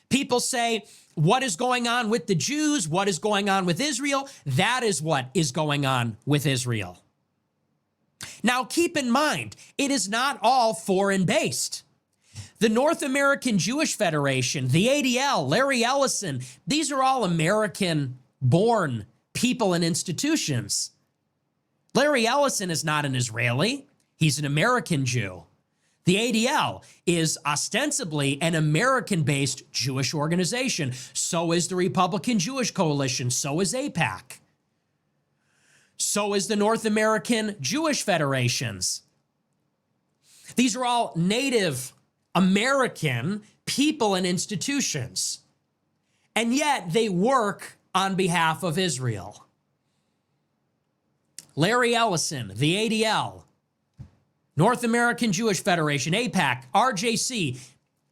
People say, what is going on with the Jews? What is going on with Israel? That is what is going on with Israel. Now, keep in mind, it is not all foreign-based. The North American Jewish Federation, the ADL, Larry Ellison, these are all American-born people and institutions. Larry Ellison is not an Israeli. He's an American Jew. The ADL is ostensibly an American-based Jewish organization. So is the Republican Jewish Coalition. So is AIPAC. So is the North American Jewish Federations. These are all Native American people and institutions. And yet they work on behalf of Israel. Larry Ellison, the ADL, North American Jewish Federation, AIPAC, RJC,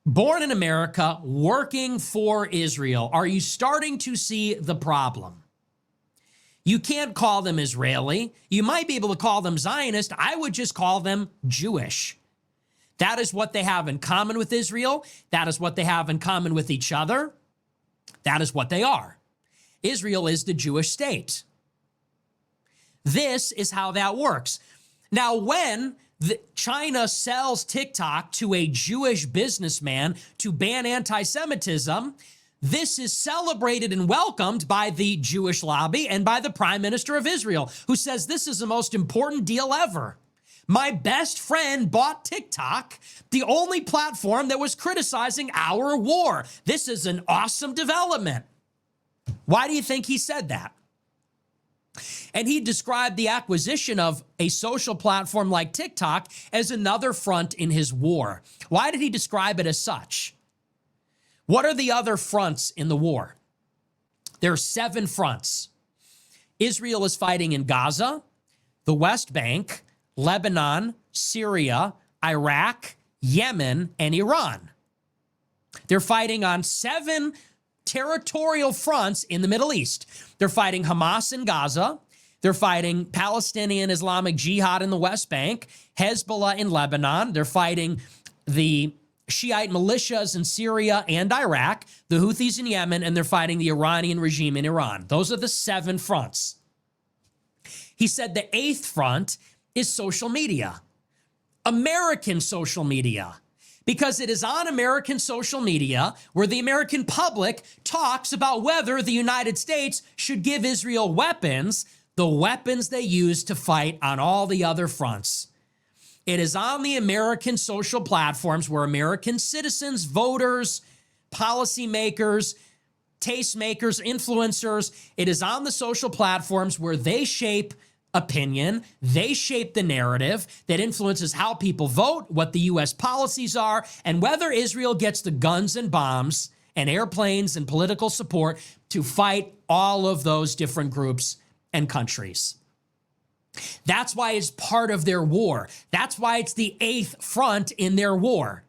born in America, working for Israel. Are you starting to see the problem? You can't call them Israeli. You might be able to call them Zionist. I would just call them Jewish. That is what they have in common with Israel. That is what they have in common with each other. That is what they are. Israel is the Jewish state. This is how that works. Now, when China sells TikTok to a Jewish businessman to ban anti-Semitism, this is celebrated and welcomed by the Jewish lobby and by the Prime Minister of Israel, who says this is the most important deal ever. My best friend bought TikTok, the only platform that was criticizing our war. This is an awesome development. Why do you think he said that? And he described the acquisition of a social platform like TikTok as another front in his war. Why did he describe it as such? What are the other fronts in the war? There are 7 fronts. Israel is fighting in Gaza, the West Bank, Lebanon, Syria, Iraq, Yemen, and Iran. They're fighting on 7 territorial fronts in the Middle East. They're fighting Hamas in Gaza. They're fighting Palestinian Islamic Jihad in the West Bank, Hezbollah in Lebanon. They're fighting the Shiite militias in Syria and Iraq, the Houthis in Yemen, and they're fighting the Iranian regime in Iran. Those are the 7 fronts. He said the 8th front is social media, American social media, because it is on American social media where the American public talks about whether the United States should give Israel weapons, the weapons they use to fight on all the other fronts. It is on the American social platforms where American citizens, voters, policymakers, tastemakers, influencers, it is on the social platforms where they shape opinion, they shape the narrative that influences how people vote, what the U.S. policies are, and whether Israel gets the guns and bombs and airplanes and political support to fight all of those different groups and countries. That's why it's part of their war. That's why it's the 8th front in their war.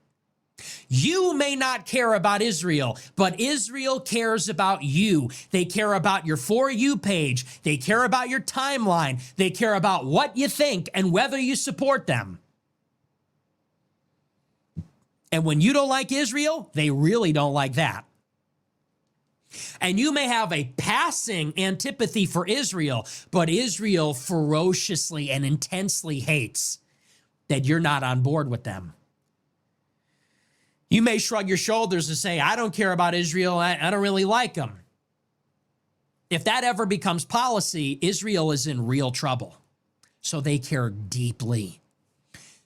You may not care about Israel, but Israel cares about you. They care about your For You page. They care about your timeline. They care about what you think and whether you support them. And when you don't like Israel, they really don't like that. And you may have a passing antipathy for Israel, but Israel ferociously and intensely hates that you're not on board with them. You may shrug your shoulders and say, I don't care about Israel. I don't really like them. If that ever becomes policy, Israel is in real trouble. So they care deeply.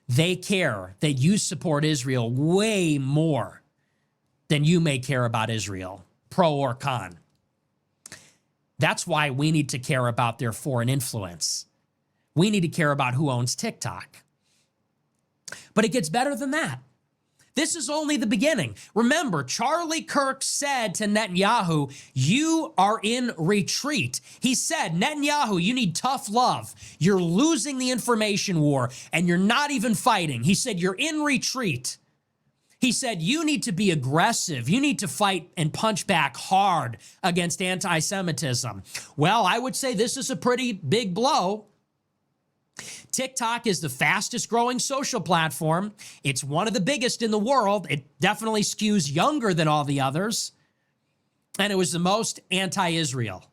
They care that you support Israel way more than you may care about Israel, pro or con. That's why we need to care about their foreign influence. We need to care about who owns TikTok. But it gets better than that. This is only the beginning. Remember, Charlie Kirk said to Netanyahu, you are in retreat. He said, Netanyahu, you need tough love. You're losing the information war and you're not even fighting. He said, you're in retreat. He said, you need to be aggressive. You need to fight and punch back hard against anti-Semitism. Well, I would say this is a pretty big blow. TikTok is the fastest growing social platform. It's one of the biggest in the world. It definitely skews younger than all the others. And it was the most anti-Israel.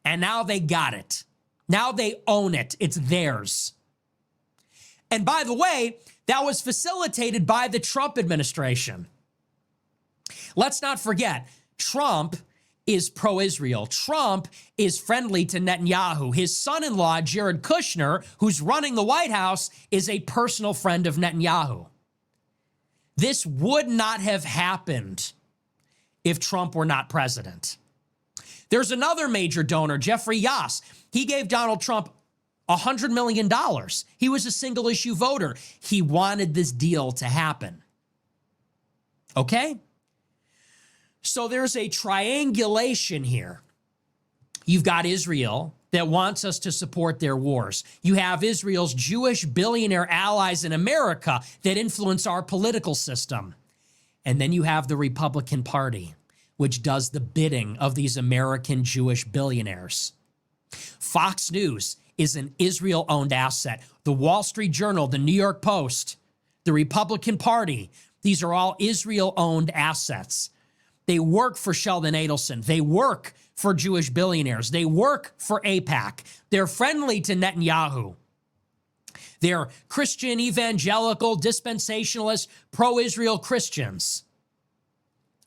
And now they got it. Now they own it. It's theirs. And by the way, that was facilitated by the Trump administration. Let's not forget, Trump is pro-Israel. Trump is friendly to Netanyahu. His son-in-law, Jared Kushner, who's running the White House, is a personal friend of Netanyahu. This would not have happened if Trump were not president. There's another major donor, Jeffrey Yass. He gave Donald Trump $100 million. He was a single-issue voter. He wanted this deal to happen. Okay? So there's a triangulation here. You've got Israel that wants us to support their wars. You have Israel's Jewish billionaire allies in America that influence our political system. And then you have the Republican Party, which does the bidding of these American Jewish billionaires. Fox News is an Israel-owned asset. The Wall Street Journal, the New York Post, the Republican Party, these are all Israel-owned assets. They work for Sheldon Adelson. They work for Jewish billionaires. They work for AIPAC. They're friendly to Netanyahu. They're Christian, evangelical, dispensationalist, pro-Israel Christians.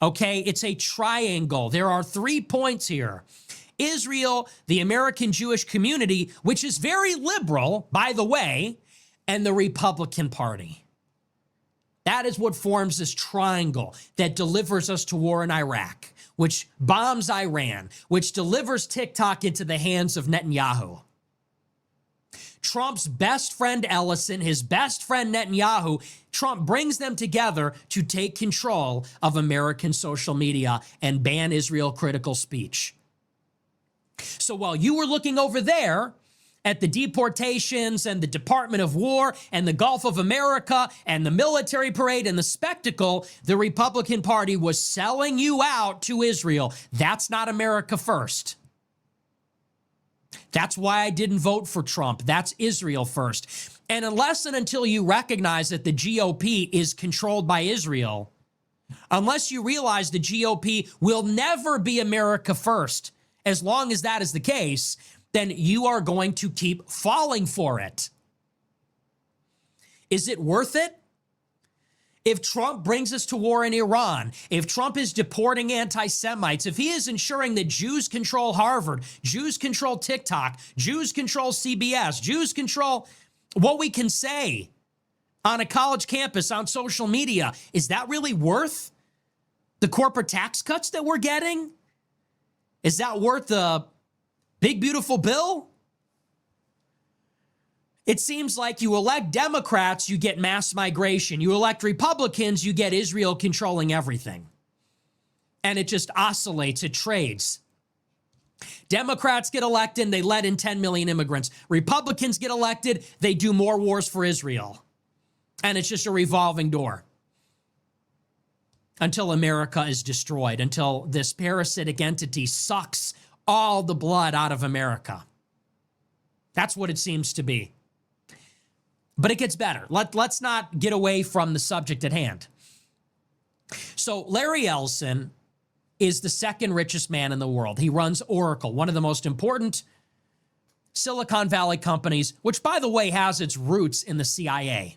Okay, it's a triangle. There are 3 points here. Israel, the American Jewish community, which is very liberal, by the way, and the Republican Party. That is what forms this triangle that delivers us to war in Iraq, which bombs Iran, which delivers TikTok into the hands of Netanyahu. Trump's best friend Ellison, his best friend Netanyahu, Trump brings them together to take control of American social media and ban Israel critical speech. So while you were looking over there at the deportations and the Department of War and the Gulf of America and the military parade and the spectacle, the Republican Party was selling you out to Israel. That's not America first. That's why I didn't vote for Trump. That's Israel first. And unless and until you recognize that the GOP is controlled by Israel, unless you realize the GOP will never be America first, as long as that is the case, then you are going to keep falling for it. Is it worth it? If Trump brings us to war in Iran, if Trump is deporting anti-Semites, if he is ensuring that Jews control Harvard, Jews control TikTok, Jews control CBS, Jews control what we can say on a college campus, on social media, is that really worth the corporate tax cuts that we're getting? Is that worth the big, beautiful bill? It seems like you elect Democrats, you get mass migration. You elect Republicans, you get Israel controlling everything. And it just oscillates, it trades. Democrats get elected, they let in 10 million immigrants. Republicans get elected, they do more wars for Israel. And it's just a revolving door. until America is destroyed, until this parasitic entity sucks all the blood out of America. That's what it seems to be. But it gets better. Let's not get away from the subject at hand. So Larry Ellison is the second richest man in the world. He runs Oracle, one of the most important Silicon Valley companies, which, by the way, has its roots in the CIA.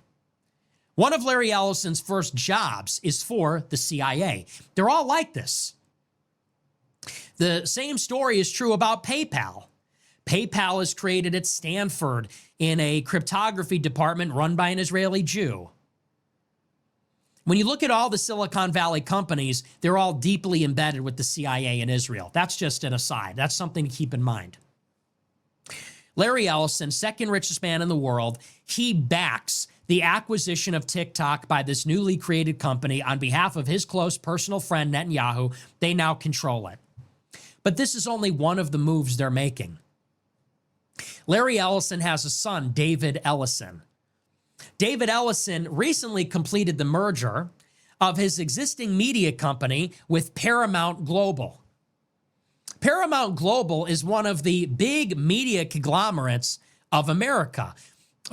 One of Larry Ellison's first jobs is for the CIA. They're all like this. The same story is true about PayPal. PayPal is created at Stanford in a cryptography department run by an Israeli Jew. When you look at all the Silicon Valley companies, they're all deeply embedded with the CIA in Israel. That's just an aside. That's something to keep in mind. Larry Ellison, second richest man in the world, he backs the acquisition of TikTok by this newly created company on behalf of his close personal friend Netanyahu. They now control it. But this is only one of the moves they're making. Larry Ellison has a son, David Ellison. David Ellison recently completed the merger of his existing media company with Paramount Global. Paramount Global is one of the big media conglomerates of America,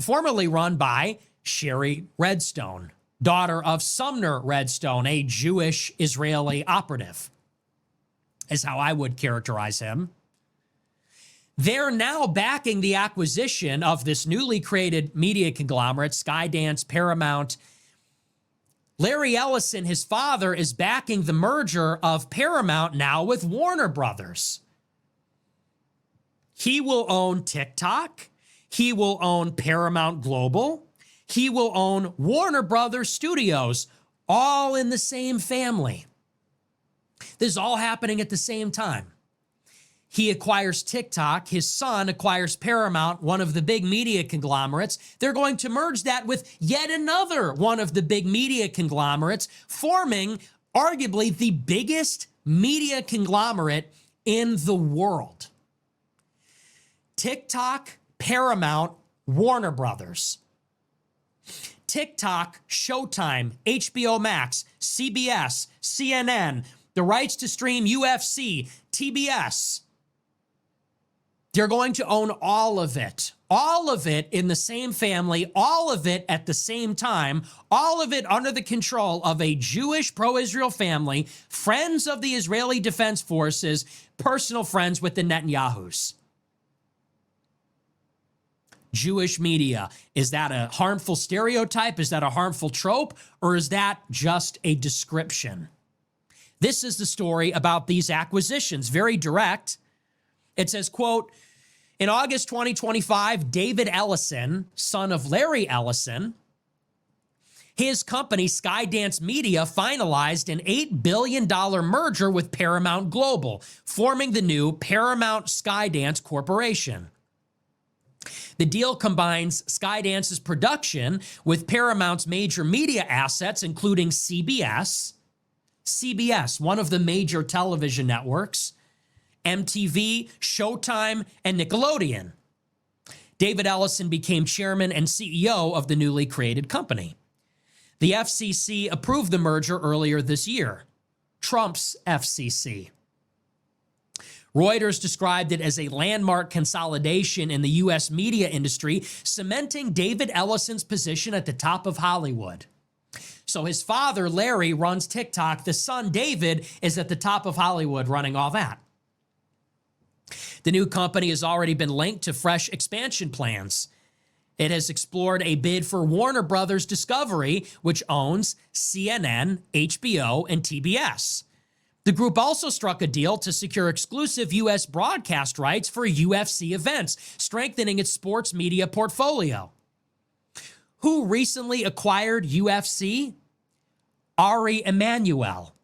formerly run by Sherry Redstone, daughter of Sumner Redstone, a Jewish Israeli operative, is how I would characterize him. They're now backing the acquisition of this newly created media conglomerate, Skydance, Paramount. Larry Ellison, his father, is backing the merger of Paramount now with Warner Brothers. He will own TikTok. He will own Paramount Global. He will own Warner Brothers Studios, all in the same family. This is all happening at the same time. He acquires TikTok. His son acquires Paramount, one of the big media conglomerates. They're going to merge that with yet another one of the big media conglomerates, forming arguably the biggest media conglomerate in the world. TikTok, Paramount, Warner Brothers. TikTok, Showtime, HBO Max, CBS, CNN, the rights to stream UFC, TBS. They're going to own all of it in the same family, all of it at the same time, all of it under the control of a Jewish pro-Israel family, friends of the Israeli Defense Forces, personal friends with the Netanyahus. Jewish media, is that a harmful stereotype? Is that a harmful trope? Or is that just a description? This is the story about these acquisitions, very direct. It says, quote, in August 2025, David Ellison, son of Larry Ellison, his company, Skydance Media, finalized an $8 billion merger with Paramount Global, forming the new Paramount Skydance Corporation. The deal combines Skydance's production with Paramount's major media assets, including CBS, one of the major television networks, MTV, Showtime, and Nickelodeon. David Ellison became chairman and CEO of the newly created company. The FCC approved the merger earlier this year. Trump's FCC. Reuters described it as a landmark consolidation in the U.S. media industry, cementing David Ellison's position at the top of Hollywood. So his father, Larry, runs TikTok. The son, David, is at the top of Hollywood running all that. The new company has already been linked to fresh expansion plans. It has explored a bid for Warner Brothers Discovery, which owns CNN, HBO, and TBS. The group also struck a deal to secure exclusive U.S. broadcast rights for UFC events, strengthening its sports media portfolio. Who recently acquired UFC? Ari Emanuel,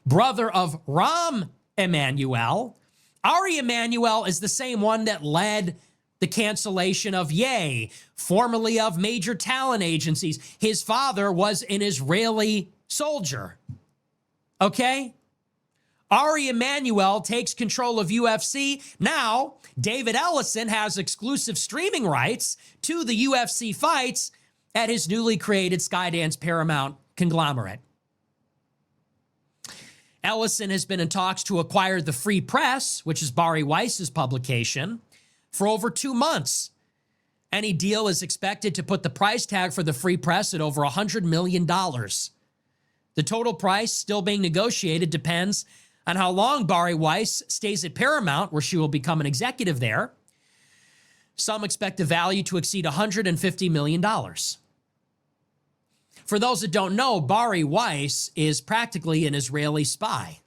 brother of Rahm Emanuel. Ari Emanuel is the same one that led the cancellation of Ye, formerly of major talent agencies. His father was an Israeli soldier. Okay? Ari Emanuel takes control of UFC. Now, David Ellison has exclusive streaming rights to the UFC fights at his newly created Skydance Paramount conglomerate. Ellison has been in talks to acquire the Free Press, which is Bari Weiss's publication, for over 2 months. Any deal is expected to put the price tag for the Free Press at over $100 million. The total price still being negotiated depends on how long Bari Weiss stays at Paramount, where she will become an executive there. Some expect the value to exceed $150 million. For those that don't know, Bari Weiss is practically an Israeli spy.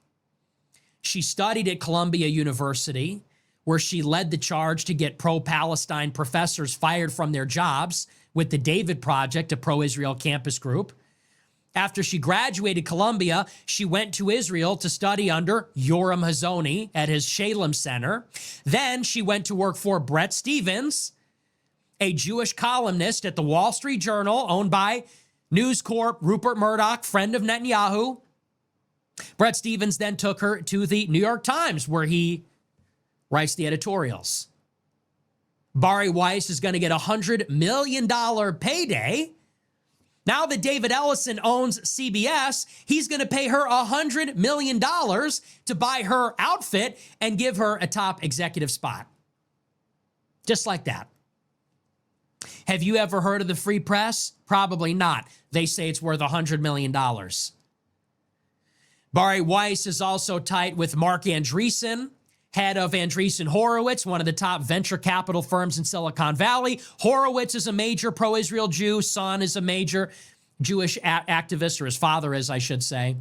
She studied at Columbia University, where she led the charge to get pro-Palestine professors fired from their jobs with the David Project, a pro-Israel campus group. After she graduated Columbia, she went to Israel to study under Yoram Hazony at his Shalem Center. Then she went to work for Bret Stephens, a Jewish columnist at the Wall Street Journal, owned by News Corp, Rupert Murdoch, friend of Netanyahu. Bret Stephens then took her to the New York Times, where he writes the editorials. Bari Weiss is going to get a $100 million payday. Now that David Ellison owns CBS, he's going to pay her $100 million to buy her outfit and give her a top executive spot. Just like that. Have you ever heard of the Free Press? Probably not. They say it's worth $100 million. Bari Weiss is also tight with Mark Andreessen, head of Andreessen Horowitz, one of the top venture capital firms in Silicon Valley. Horowitz is a major pro-Israel Jew. Son is a major Jewish activist, or his father is, I should say.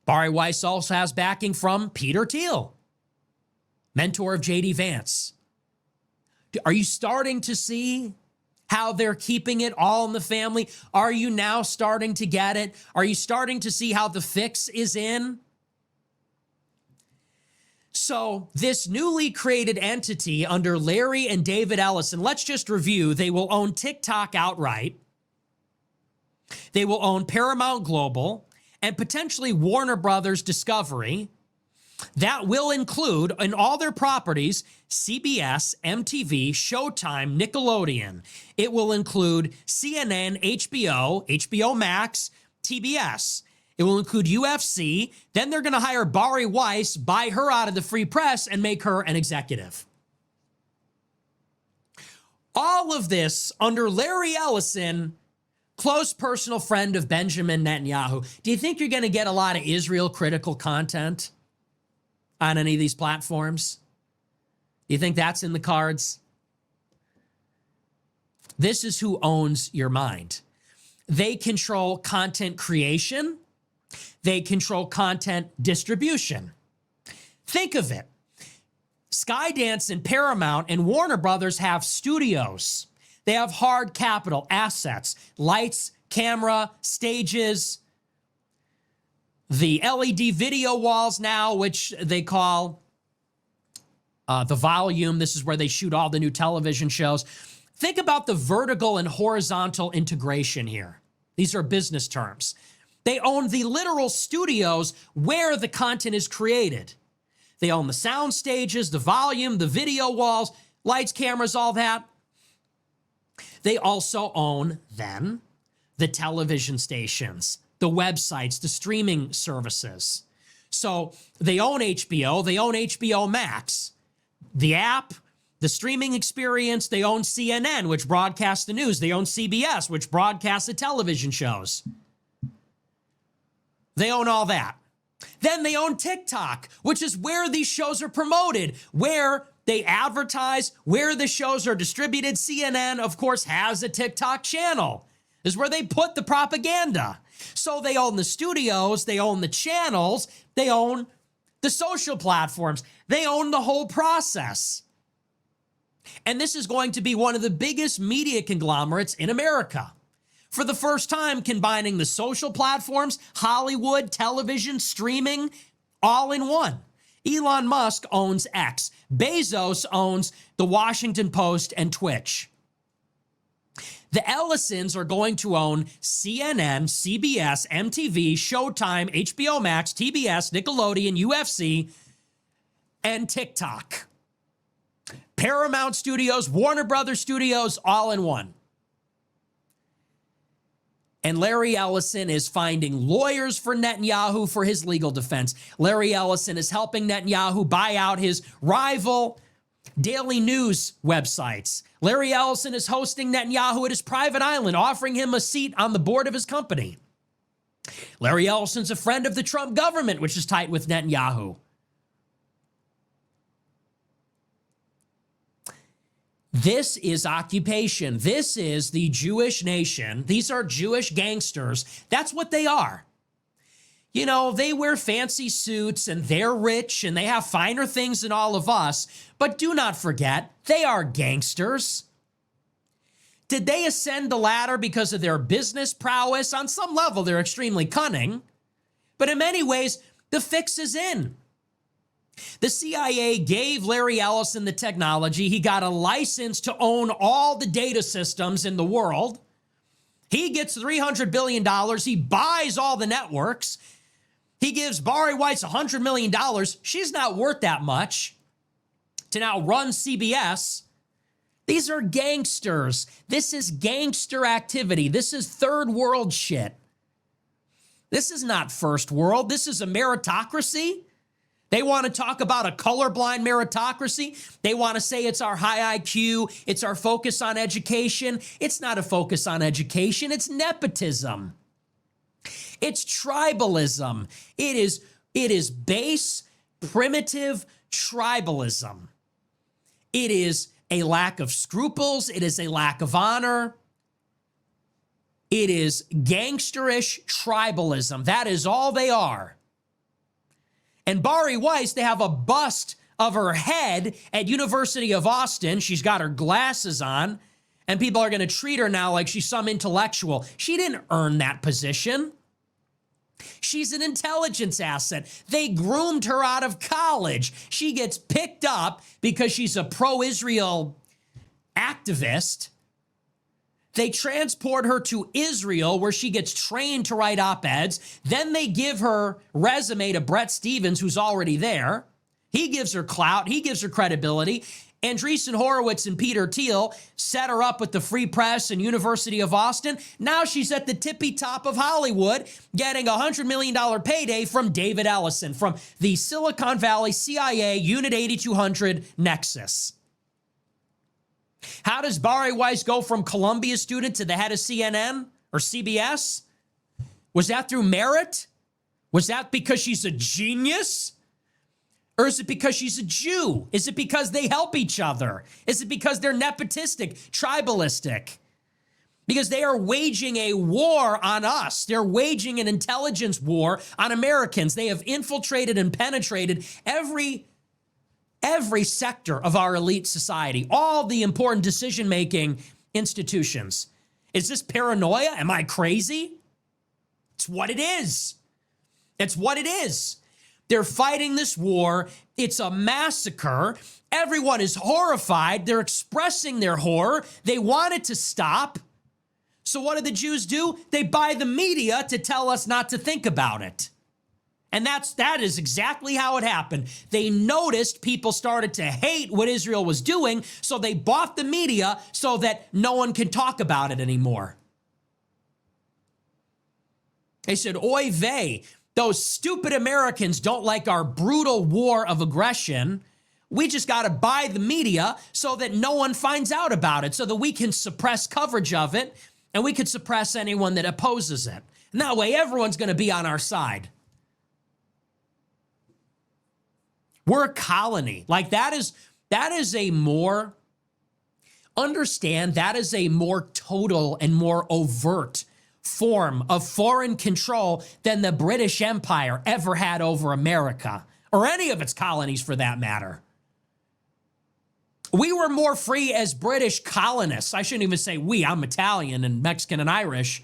Bari Weiss also has backing from Peter Thiel, mentor of J.D. Vance. Are you starting to see how they're keeping it all in the family? Are you now starting to get it? Are you starting to see how the fix is in? So this newly created entity under Larry and David Ellison, let's just review. They will own TikTok outright. They will own Paramount Global and potentially Warner Brothers Discovery. That will include, in all their properties, CBS, MTV, Showtime, Nickelodeon. It will include CNN, HBO, HBO Max, TBS. It will include UFC. Then they're going to hire Bari Weiss, buy her out of the Free Press, and make her an executive. All of this under Larry Ellison, close personal friend of Benjamin Netanyahu. Do you think you're going to get a lot of Israel critical content on any of these platforms? Do you think that's in the cards? This is who owns your mind. They control content creation. They control content distribution. Think of it. Skydance and Paramount and Warner Brothers have studios. They have hard capital, assets, lights, camera, stages, the LED video walls now, which they call the volume. This is where they shoot all the new television shows. Think about the vertical and horizontal integration here. These are business terms. They own the literal studios where the content is created. They own the sound stages, the volume, the video walls, lights, cameras, all that. They also own, then, the television stations, the websites, the streaming services. So they own HBO, they own HBO Max, the app, the streaming experience. They own CNN, which broadcasts the news. They own CBS, which broadcasts the television shows. They own all that. Then they own TikTok, which is where these shows are promoted, where they advertise, where the shows are distributed. CNN, of course, has a TikTok channel. This is where they put the propaganda. So they own the studios, they own the channels, they own the social platforms. They own the whole process. And this is going to be one of the biggest media conglomerates in America. For the first time, combining the social platforms, Hollywood, television, streaming, all in one. Elon Musk owns X. Bezos owns the Washington Post and Twitch. The Ellisons are going to own CNN, CBS, MTV, Showtime, HBO Max, TBS, Nickelodeon, UFC, and TikTok. Paramount Studios, Warner Brothers Studios, all in one. And Larry Ellison is finding lawyers for Netanyahu for his legal defense. Larry Ellison is helping Netanyahu buy out his rival daily news websites. Larry Ellison is hosting Netanyahu at his private island, offering him a seat on the board of his company. Larry Ellison's a friend of the Trump government, which is tight with Netanyahu. This is occupation. This is the Jewish nation. These are Jewish gangsters. That's what they are. You know, they wear fancy suits and they're rich and they have finer things than all of us. But do not forget, they are gangsters. Did they ascend the ladder because of their business prowess? On some level, they're extremely cunning. But in many ways, the fix is in. The CIA gave Larry Ellison the technology. He got a license to own all the data systems in the world. He gets $300 billion. He buys all the networks. He gives Bari Weiss $100 million. She's not worth that much to now run CBS. These are gangsters. This is gangster activity. This is third world shit. This is not first world. This is a meritocracy. They want to talk about a colorblind meritocracy. They want to say it's our high IQ. It's our focus on education. It's not a focus on education. It's nepotism. It's tribalism. It is base, primitive tribalism. It is a lack of scruples. It is a lack of honor. It is gangsterish tribalism. That is all they are. And Bari Weiss, they have a bust of her head at University of Austin. She's got her glasses on, and people are going to treat her now like she's some intellectual. She didn't earn that position. She's an intelligence asset. They groomed her out of college. She gets picked up because she's a pro-Israel activist. They transport her to Israel where she gets trained to write op-eds. Then they give her resume to Brett Stevens, who's already there. He gives her clout. He gives her credibility. Andreessen Horowitz and Peter Thiel set her up with the Free Press and University of Austin. Now she's at the tippy top of Hollywood, getting a $100 million payday from David Ellison, from the Silicon Valley CIA Unit 8200 Nexus. How does Bari Weiss go from Columbia student to the head of CNN or CBS? Was that through merit? Was that because she's a genius? Or is it because she's a Jew? Is it because they help each other? Is it because they're nepotistic, tribalistic? Because they are waging a war on us. They're waging an intelligence war on Americans. They have infiltrated and penetrated every sector of our elite society, all the important decision-making institutions. Is this paranoia? Am I crazy? It's what it is. It's what it is. They're fighting this war. It's a massacre. Everyone is horrified. They're expressing their horror. They want it to stop. So what do the Jews do? They buy the media to tell us not to think about it. And that is exactly how it happened. They noticed people started to hate what Israel was doing, so they bought the media so that no one can talk about it anymore. They said, oy vey, those stupid Americans don't like our brutal war of aggression. We just got to buy the media so that no one finds out about it, so that we can suppress coverage of it, and we can suppress anyone that opposes it. And that way, everyone's going to be on our side. We're a colony. Like that is a more, understand, that is a more total and more overt form of foreign control than the British Empire ever had over America, or any of its colonies for that matter. We were more free as British colonists. I shouldn't even say we, I'm Italian and Mexican and Irish.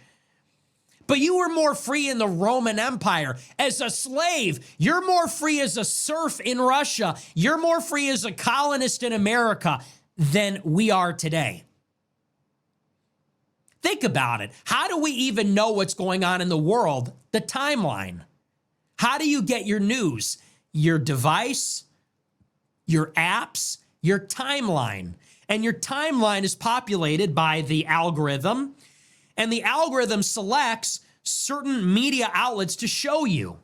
But you were more free in the Roman Empire as a slave. You're more free as a serf in Russia. You're more free as a colonist in America than we are today. Think about it. How do we even know what's going on in the world? The timeline. How do you get your news? Your device, your apps, your timeline. And your timeline is populated by the algorithm. And the algorithm selects certain media outlets to show you.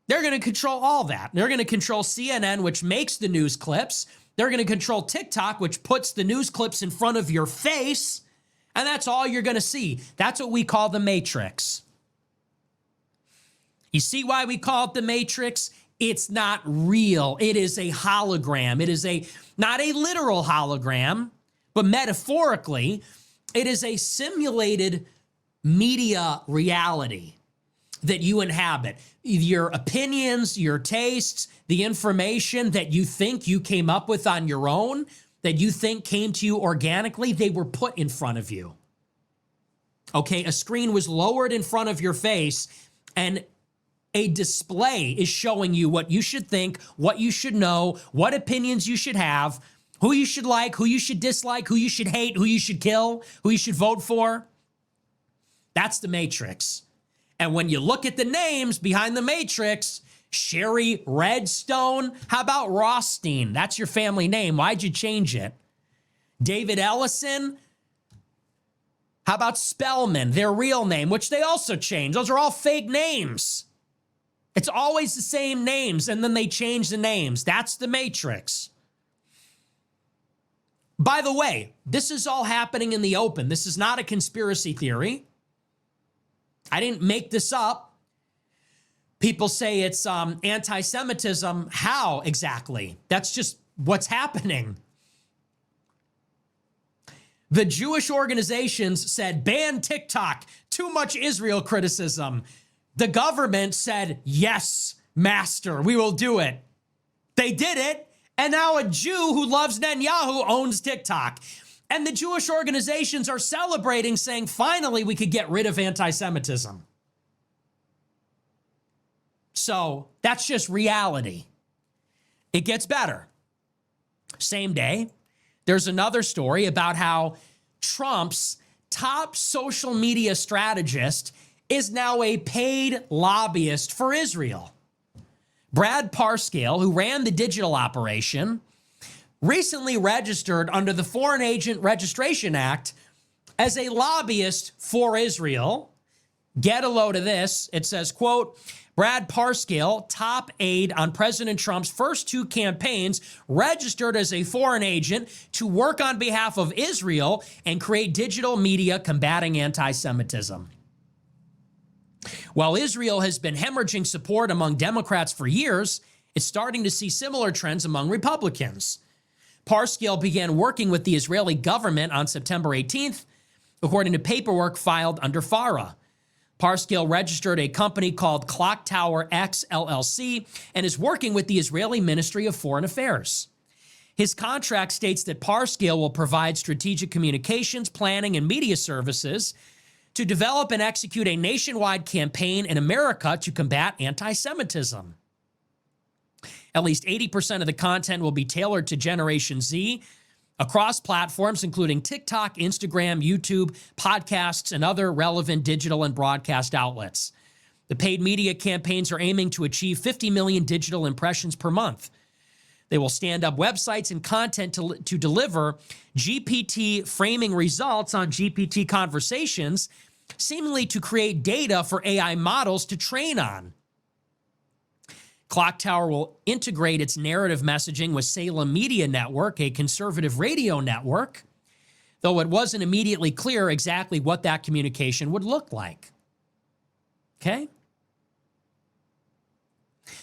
They're going to control all that. They're going to control CNN, which makes the news clips. They're going to control TikTok, which puts the news clips in front of your face. And that's all you're going to see. That's what we call the Matrix. You see why we call it the Matrix? It's not real. It is a hologram. It is not a literal hologram, but metaphorically, it is a simulated media reality that you inhabit. Your opinions, your tastes, the information that you think you came up with on your own, that you think came to you organically, they were put in front of you. Okay, a screen was lowered in front of your face, and a display is showing you what you should think, what you should know, what opinions you should have, who you should like, who you should dislike, who you should hate, who you should kill, who you should vote for. That's the Matrix. And when you look at the names behind the Matrix, Sherry Redstone, how about Rothstein? That's your family name. Why'd you change it? David Ellison, how about Spellman, their real name, which they also changed. Those are all fake names. It's always the same names, and then they change the names. That's the Matrix. By the way, this is all happening in the open. This is not a conspiracy theory. I didn't make this up. People say it's anti-Semitism. How exactly? That's just what's happening. The Jewish organizations said, ban TikTok, too much Israel criticism. The government said, yes, master, we will do it. They did it, and now a Jew who loves Netanyahu owns TikTok. And the Jewish organizations are celebrating, saying, finally, we could get rid of anti-Semitism. So that's just reality. It gets better. Same day, there's another story about how Trump's top social media strategist is now a paid lobbyist for Israel. Brad Parscale, who ran the digital operation, recently registered under the Foreign Agent Registration Act as a lobbyist for Israel. Get a load of this. It says, quote, Brad Parscale, top aide on President Trump's first two campaigns, registered as a foreign agent to work on behalf of Israel and create digital media combating anti-Semitism. While Israel has been hemorrhaging support among Democrats for years, it's starting to see similar trends among Republicans. Parscale began working with the Israeli government on September 18th, according to paperwork filed under FARA. Parscale registered a company called Clock Tower X LLC and is working with the Israeli Ministry of Foreign Affairs. His contract states that Parscale will provide strategic communications, planning, and media services to develop and execute a nationwide campaign in America to combat anti-Semitism. At least 80% of the content will be tailored to Generation Z across platforms, including TikTok, Instagram, YouTube, podcasts, and other relevant digital and broadcast outlets. The paid media campaigns are aiming to achieve 50 million digital impressions per month. They will stand up websites and content to deliver GPT framing results on GPT conversations, seemingly to create data for AI models to train on. Clock Tower will integrate its narrative messaging with Salem Media Network, a conservative radio network, though it wasn't immediately clear exactly what that communication would look like. Okay?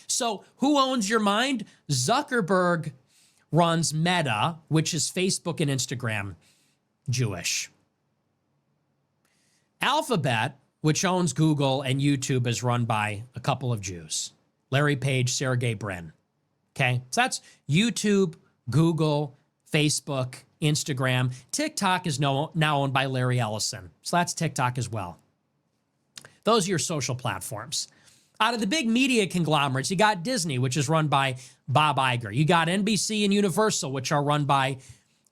So who owns your mind? Zuckerberg runs Meta, which is Facebook and Instagram, Jewish. Alphabet, which owns Google and YouTube, is run by a couple of Jews. Larry Page, Sergey Brin. Okay, so that's YouTube, Google, Facebook, Instagram. TikTok is now owned by Larry Ellison. So that's TikTok as well. Those are your social platforms. Out of the big media conglomerates, you got Disney, which is run by Bob Iger. You got NBC and Universal, which are run by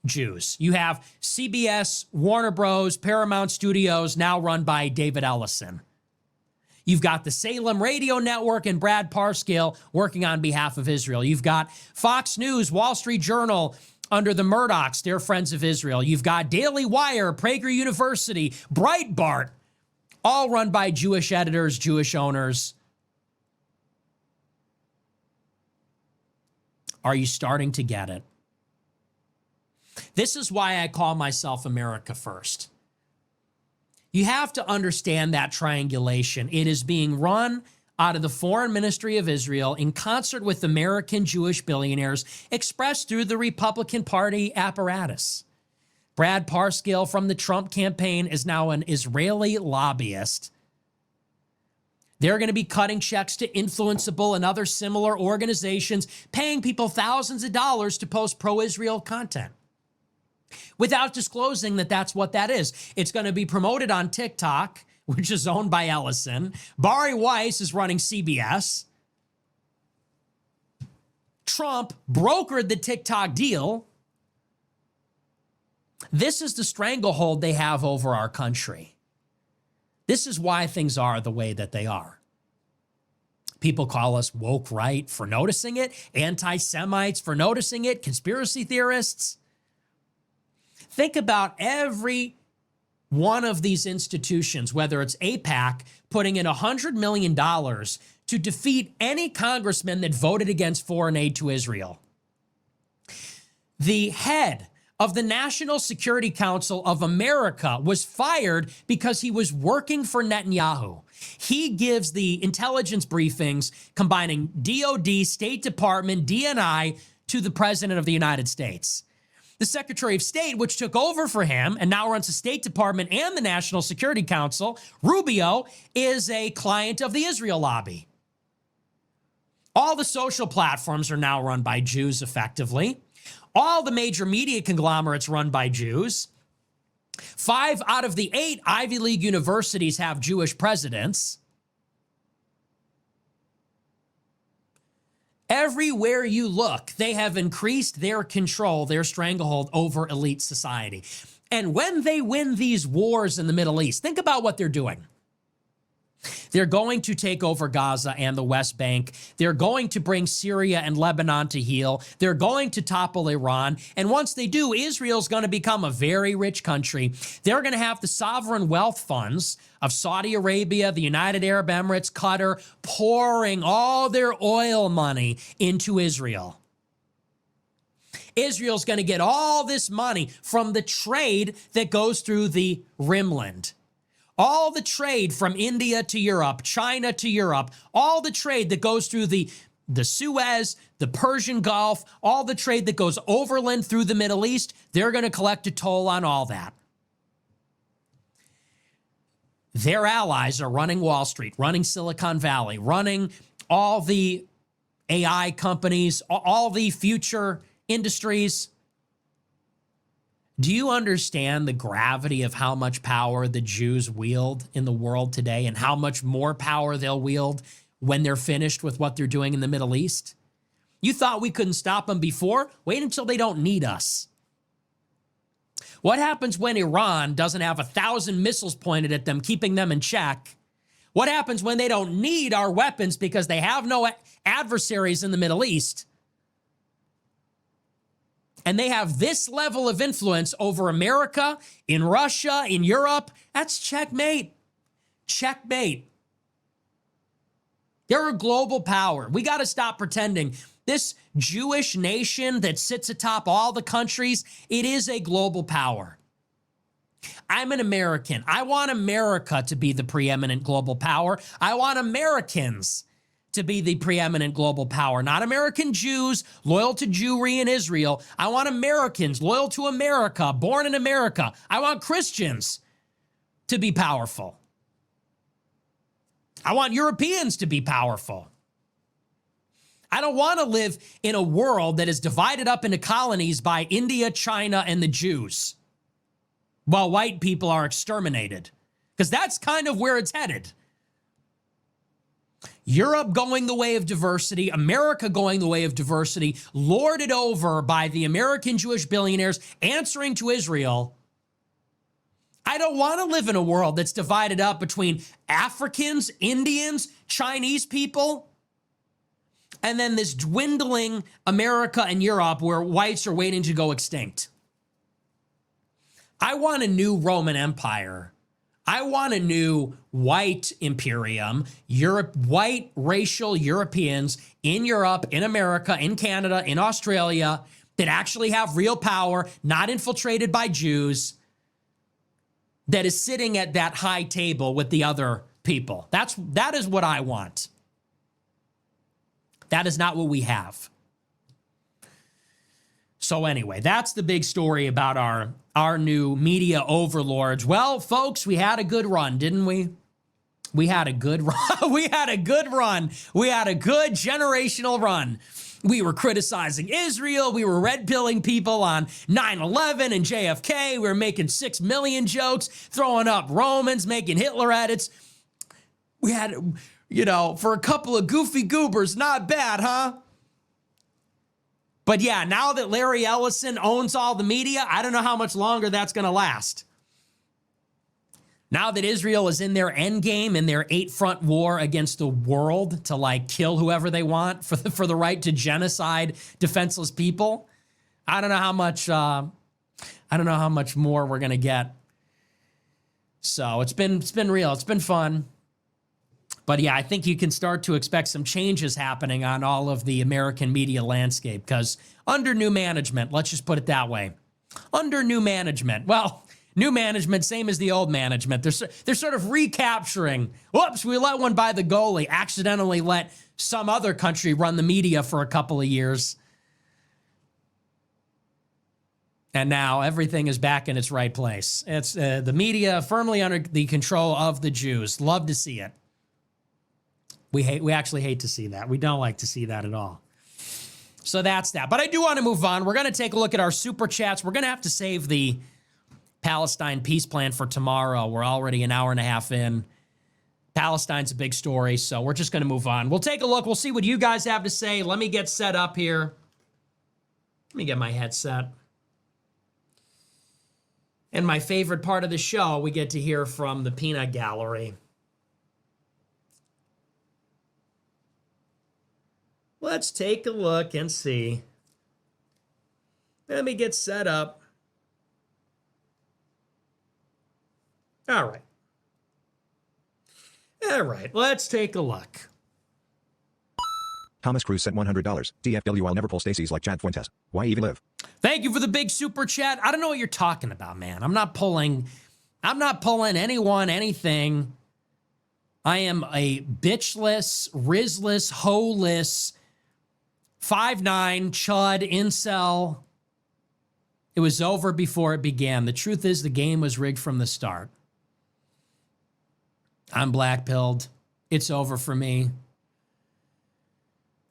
Jews. You have CBS, Warner Bros., Paramount Studios, now run by David Ellison. You've got the Salem Radio Network and Brad Parscale working on behalf of Israel. You've got Fox News, Wall Street Journal, under the Murdochs, they're Friends of Israel. You've got Daily Wire, Prager University, Breitbart, all run by Jewish editors, Jewish owners. Are you starting to get it? This is why I call myself America First. You have to understand that triangulation. It is being run out of the Foreign Ministry of Israel in concert with American Jewish billionaires, expressed through the Republican Party apparatus. Brad Parscale from the Trump campaign is now an Israeli lobbyist. They're going to be cutting checks to Influenceable and other similar organizations, paying people thousands of dollars to post pro-Israel content, without disclosing that that's what that is. It's going to be promoted on TikTok, which is owned by Ellison. Bari Weiss is running CBS. Trump brokered the TikTok deal. This is the stranglehold they have over our country. This is why things are the way that they are. People call us woke right for noticing it, anti-Semites for noticing it, conspiracy theorists. Think about every one of these institutions, whether it's AIPAC, putting in $100 million to defeat any congressman that voted against foreign aid to Israel. The head of the National Security Council of America was fired because he was working for Netanyahu. He gives the intelligence briefings combining DOD, State Department, DNI to the President of the United States. The Secretary of State, which took over for him and now runs the State Department and the National Security Council, Rubio, is a client of the Israel lobby. All the social platforms are now run by Jews effectively. All the major media conglomerates run by Jews. 5 out of the 8 Ivy League universities have Jewish presidents. Everywhere you look, they have increased their control, their stranglehold over elite society. And when they win these wars in the Middle East, think about what they're doing. They're going to take over Gaza and the West Bank. They're going to bring Syria and Lebanon to heel. They're going to topple Iran. And once they do, Israel's going to become a very rich country. They're going to have the sovereign wealth funds of Saudi Arabia, the United Arab Emirates, Qatar, pouring all their oil money into Israel. Israel's going to get all this money from the trade that goes through the Rimland. All the trade from India to Europe, China to Europe, all the trade that goes through the Suez, the Persian Gulf, all the trade that goes overland through the Middle East, they're going to collect a toll on all that. Their allies are running Wall Street, running Silicon Valley, running all the AI companies, all the future industries. Do you understand the gravity of how much power the Jews wield in the world today and how much more power they'll wield when they're finished with what they're doing in the Middle East? You thought we couldn't stop them before? Wait until they don't need us. What happens when Iran doesn't have 1,000 missiles pointed at them, keeping them in check? What happens when they don't need our weapons because they have no adversaries in the Middle East? And they have this level of influence over America, in Russia, in Europe. That's checkmate. Checkmate. They're a global power. We got to stop pretending. This Jewish nation that sits atop all the countries, it is a global power. I'm an American. I want America to be the preeminent global power. I want Americans to be the preeminent global power, not American Jews loyal to Jewry and Israel. I want Americans loyal to America, born in America. I want Christians to be powerful. I want Europeans to be powerful. I don't want to live in a world that is divided up into colonies by India, China, and the Jews, while white people are exterminated, because that's kind of where it's headed. Europe going the way of diversity, America going the way of diversity, lorded over by the American Jewish billionaires answering to Israel. I don't want to live in a world that's divided up between Africans, Indians, Chinese people. and then this dwindling America and Europe where whites are waiting to go extinct. I want a new Roman Empire. I want a new white imperium, white racial Europeans in Europe, in America, in Canada, in Australia that actually have real power, not infiltrated by Jews, that is sitting at that high table with the other people. That is what I want. That is not what we have. So anyway, that's the big story about our new media overlords. Well, folks, we had a good run, didn't we? We had a good run. We had a good run. We had a good generational run. We were criticizing Israel. We were red-pilling people on 9/11 and JFK. We were making 6 million jokes, throwing up Romans, making Hitler edits. We had, for a couple of goofy goobers, not bad, huh? But yeah, now that Larry Ellison owns all the media, I don't know how much longer that's going to last. Now that Israel is in their end game, in their 8-front war against the world to kill whoever they want for the right to genocide defenseless people, I don't know how much more we're gonna get. So it's been real. It's been fun. But yeah, I think you can start to expect some changes happening on all of the American media landscape because under new management, let's just put it that way, under new management, new management, same as the old management. They're sort of recapturing. Whoops, we let one by the goalie, accidentally let some other country run the media for a couple of years. And now everything is back in its right place. It's the media firmly under the control of the Jews. Love to see it. We actually hate to see that. We don't like to see that at all. So that's that. But I do want to move on. We're going to take a look at our super chats. We're going to have to save the Palestine peace plan for tomorrow. We're already an hour and a half in. Palestine's a big story, so we're just going to move on. We'll take a look. We'll see what you guys have to say. Let me get set up here. Let me get my headset. And my favorite part of the show, we get to hear from the peanut gallery. Let's take a look and see. Let me get set up. All right, let's take a look. Thomas Cruz sent $100. DFW, I'll never pull Stacy's like Chad Fuentes. Why even live? Thank you for the big super chat. I don't know what you're talking about, man. I'm not pulling anyone, anything. I am a bitchless, rizless, hoe-less, 5'9", chud, incel. It was over before it began. The truth is the game was rigged from the start. I'm black-pilled. It's over for me.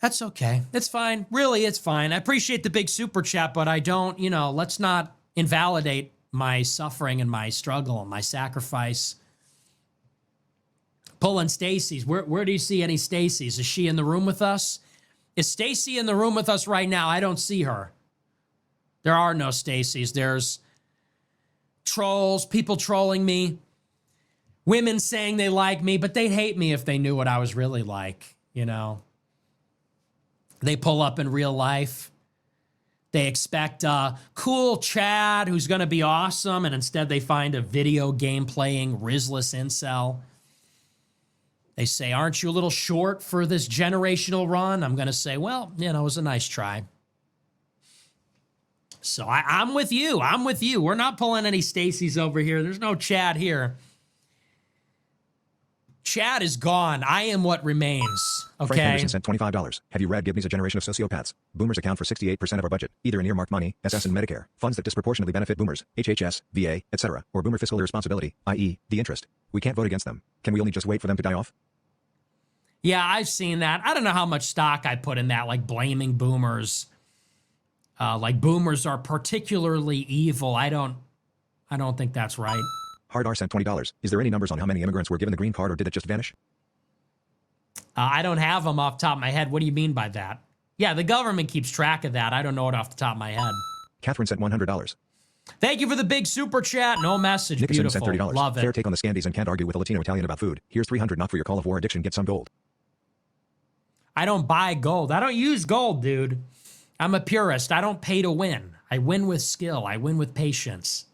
That's okay. It's fine. Really, it's fine. I appreciate the big super chat, but I don't, let's not invalidate my suffering and my struggle and my sacrifice. Pulling Stacy's. Where do you see any Stacy's? Is she in the room with us? Is Stacy in the room with us right now? I don't see her. There are no Stacy's. There's trolls, people trolling me, women saying they like me, but they'd hate me if they knew what I was really like, They pull up in real life. They expect a cool Chad who's going to be awesome, and instead they find a video game playing rizless incel. They say, aren't you a little short for this generational run? I'm going to say, well, it was a nice try. So I'm with you. I'm with you. We're not pulling any Stacy's over here. There's no Chad here. Chad is gone. I am what remains. Okay. Frank Henderson sent $25. Have you read Gibney's A Generation of Sociopaths? Boomers account for 68% of our budget, either in earmarked money, SS and Medicare, funds that disproportionately benefit boomers, HHS, VA, etc., or boomer fiscal irresponsibility, i.e., the interest. We can't vote against them. Can we only just wait for them to die off? Yeah, I've seen that. I don't know how much stock I put in that, like blaming boomers. Like boomers are particularly evil. I don't think that's right. Hard R sent $20. Is there any numbers on how many immigrants were given the green card, or did it just vanish? I don't have them off the top of my head. What do you mean by that? Yeah, the government keeps track of that. I don't know it off the top of my head. Catherine sent $100. Thank you for the big super chat. No message. Nickerson Beautiful. sent $30. Love it. Fair take on the Scandies and can't argue with a Latino Italian about food. Here's $300 not for your Call of War addiction. Get some gold. I don't buy gold. I don't use gold, dude. I'm a purist. I don't pay to win. I win with skill. I win with patience.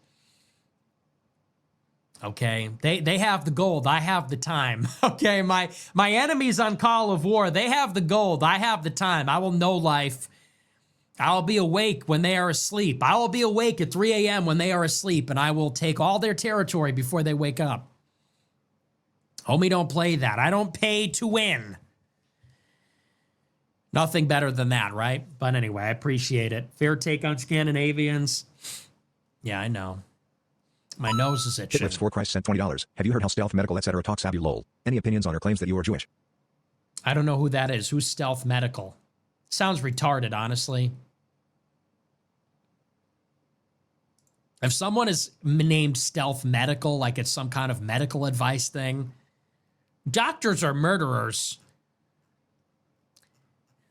Okay, they have the gold. I have the time. Okay, my enemies on Call of War, they have the gold. I have the time. I will know life. I'll be awake when they are asleep. I will be awake at 3 a.m. when they are asleep, and I will take all their territory before they wake up. Homie, don't play that. I don't pay to win. Nothing better than that, right? But anyway, I appreciate it. Fair take on Scandinavians. Yeah, I know. My nose is itching. Hitlifts for Christ sent $20. Have you heard how Stealth Medical etc. talks Abu lol? Any opinions on her claims that you are Jewish? I don't know who that is. Who's Stealth Medical? Sounds retarded, honestly. If someone is named Stealth Medical, like it's some kind of medical advice thing, doctors are murderers.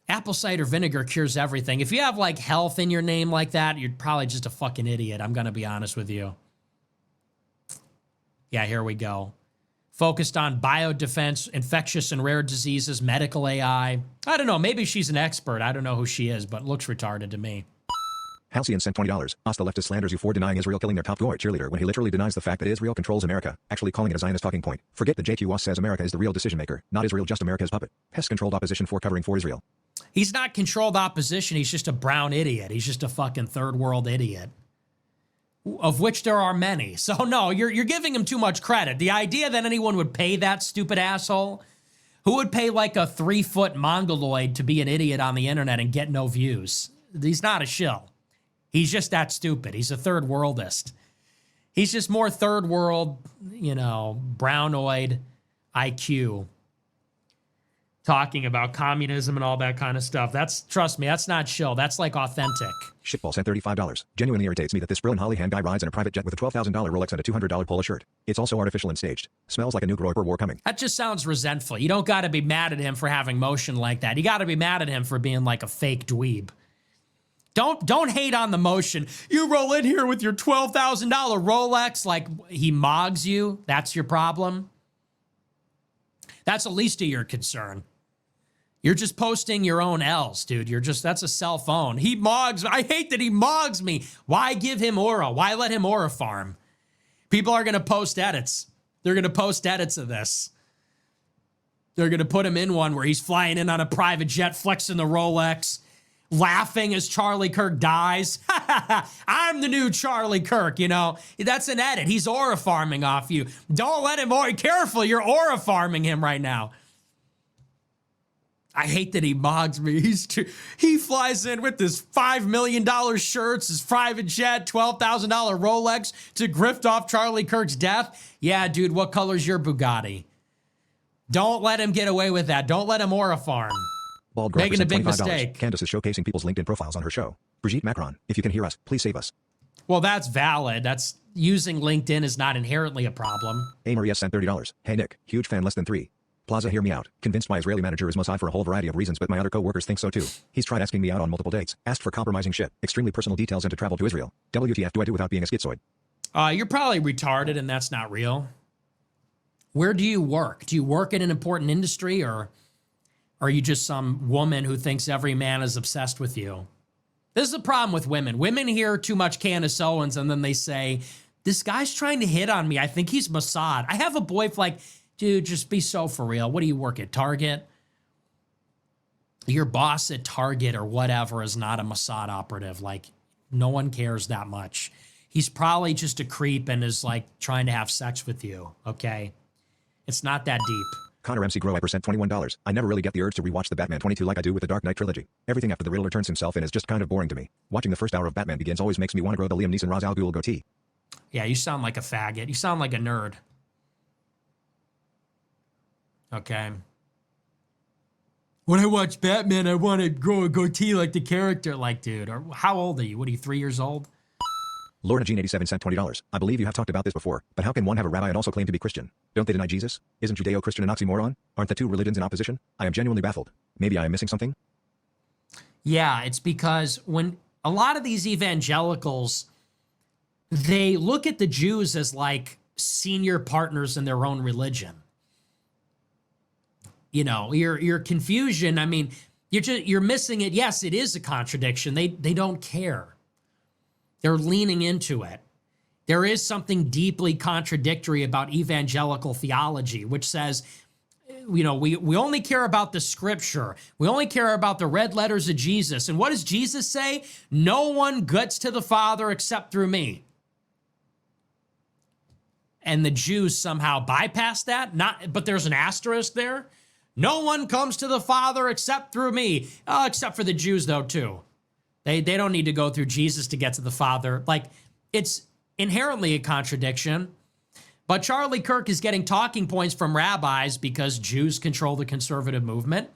Apple cider vinegar cures everything. If you have like health in your name like that, you're probably just a fucking idiot. I'm going to be honest with you. Yeah, here we go. Focused on biodefense, infectious and rare diseases, medical AI. I don't know. Maybe she's an expert. I don't know who she is, but looks retarded to me. Halcyon sent $20. Asta leftist slanders you for denying Israel killing their top boy cheerleader when he literally denies the fact that Israel controls America, actually calling it a Zionist talking point. Forget that JQ Was says America is the real decision maker, not Israel just America's puppet. Hess controlled opposition for covering for Israel. He's not controlled opposition. He's just a brown idiot. He's just a fucking third world idiot, of which there are many. So no, you're giving him too much credit. The idea that anyone would pay that stupid asshole, who would pay like a 3-foot mongoloid to be an idiot on the internet and get no views? He's not a shill. He's just that stupid. He's a third worldist. He's just more third world, brownoid IQ. Talking about communism and all that kind of stuff. Trust me, that's not shill. That's like authentic. Shitball sent $35. Genuinely irritates me that this Brill Hollyhan guy rides in a private jet with a $12,000 Rolex and a $200 polo shirt. It's also artificial and staged. Smells like a nuke war coming. That just sounds resentful. You don't got to be mad at him for having motion like that. You got to be mad at him for being like a fake dweeb. Don't hate on the motion. You roll in here with your $12,000 Rolex like he mogs you. That's your problem. That's the least of your concern. You're just posting your own L's, dude. That's a cell phone. He mogs. I hate that he mogs me. Why give him aura? Why let him aura farm? People are going to post edits. They're going to post edits of this. They're going to put him in one where he's flying in on a private jet, flexing the Rolex, laughing as Charlie Kirk dies. I'm the new Charlie Kirk, That's an edit. He's aura farming off you. Don't let him aura. Careful, you're aura farming him right now. I hate that he mogs me. He flies in with his $5 million shirts, his private jet, $12,000 Rolex to grift off Charlie Kirk's death. Yeah, dude, what color's your Bugatti? Don't let him get away with that. Don't let him aura farm. Bald Making a big $25. mistake. Candace is showcasing people's LinkedIn profiles on her show. Brigitte Macron, if you can hear us, please save us. Well, that's valid. That's using LinkedIn is not inherently a problem. A. Maria sent $30. Hey Nick, huge fan less than 3. Plaza, hear me out. Convinced my Israeli manager is Mossad for a whole variety of reasons, but my other co-workers think so too. He's tried asking me out on multiple dates, asked for compromising shit, extremely personal details, and to travel to Israel. WTF do I do without being a schizoid? You're probably retarded and that's not real. Where do you work? Do you work in an important industry, or are you just some woman who thinks every man is obsessed with you? This is the problem with women. Women hear too much Candace Owens and then they say, this guy's trying to hit on me. I think he's Mossad. I have a boyfriend. Dude, just be so for real. What do you work at, Target? Your boss at Target or whatever is not a Mossad operative. Like, no one cares that much. He's probably just a creep and is like trying to have sex with you, okay? It's not that deep. Connor MC Grow I % $21. I never really get the urge to rewatch the Batman 22 like I do with the Dark Knight trilogy. Everything after the Riddler turns himself in is just kind of boring to me. Watching the first hour of Batman Begins always makes me want to grow the Liam Neeson Ra's al Ghul goatee. Yeah, you sound like a faggot. You sound like a nerd. Okay. When I watch Batman, I want to grow a goatee like the character. Like, dude, or how old are you? What are you, 3 years old? Lorna Jean 87 sent $20. I believe you have talked about this before, but how can one have a rabbi and also claim to be Christian? Don't they deny Jesus? Isn't Judeo-Christian an oxymoron? Aren't the two religions in opposition? I am genuinely baffled. Maybe I am missing something? Yeah, it's because when a lot of these evangelicals, they look at the Jews as like senior partners in their own religion. your confusion, I mean, you're missing it. Yes, it is a contradiction. They don't care. They're leaning into it. There is something deeply contradictory about evangelical theology, which says, we only care about the scripture. We only care about the red letters of Jesus. And what does Jesus say? No one gets to the Father except through me. And the Jews somehow bypass that. But there's an asterisk there. No one comes to the Father except through me. Except for the Jews, though, too. They don't need to go through Jesus to get to the Father. Like, it's inherently a contradiction. But Charlie Kirk is getting talking points from rabbis because Jews control the conservative movement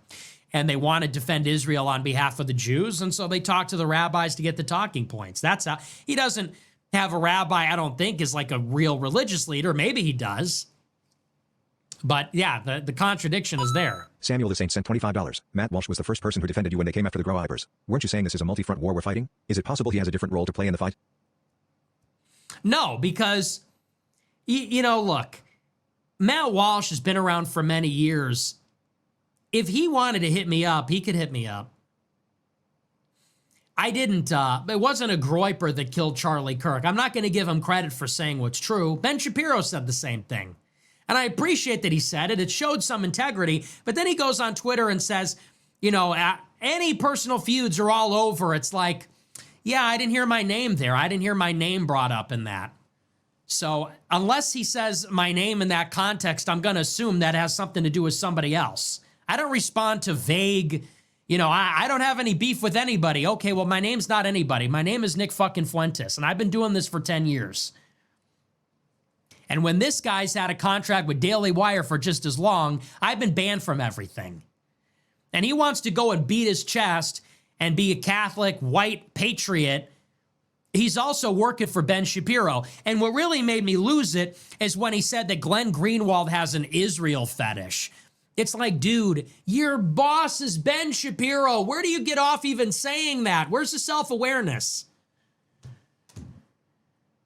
and they want to defend Israel on behalf of the Jews. And so they talk to the rabbis to get the talking points. That's how he doesn't have a rabbi, I don't think, is like a real religious leader. Maybe he does. But yeah, the contradiction is there. Samuel the Saint sent $25. Matt Walsh was the first person who defended you when they came after the Grow Ibers. Weren't you saying this is a multi-front war we're fighting? Is it possible he has a different role to play in the fight? No, because, look, Matt Walsh has been around for many years. If he wanted to hit me up, he could hit me up. It wasn't a Groyper that killed Charlie Kirk. I'm not going to give him credit for saying what's true. Ben Shapiro said the same thing. And I appreciate that he said it. It showed some integrity. But then he goes on Twitter and says, any personal feuds are all over. It's like, yeah, I didn't hear my name there. I didn't hear my name brought up in that. So unless he says my name in that context, I'm going to assume that has something to do with somebody else. I don't respond to vague, I don't have any beef with anybody. Okay, well, my name's not anybody. My name is Nick fucking Fuentes, and I've been doing this for 10 years. And when this guy's had a contract with Daily Wire for just as long, I've been banned from everything. And he wants to go and beat his chest and be a Catholic white patriot. He's also working for Ben Shapiro. And what really made me lose it is when he said that Glenn Greenwald has an Israel fetish. It's like, dude, your boss is Ben Shapiro. Where do you get off even saying that? Where's the self-awareness?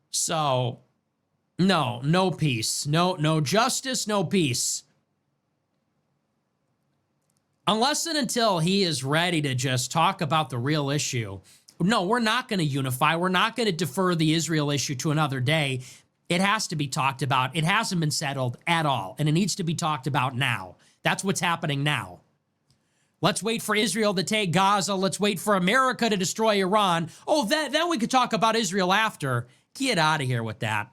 So, no peace. No justice, no peace. Unless and until he is ready to just talk about the real issue. No, we're not going to unify. We're not going to defer the Israel issue to another day. It has to be talked about. It hasn't been settled at all, and it needs to be talked about now. That's what's happening now. Let's wait for Israel to take Gaza. Let's wait for America to destroy Iran. Oh, then we could talk about Israel after. Get out of here with that.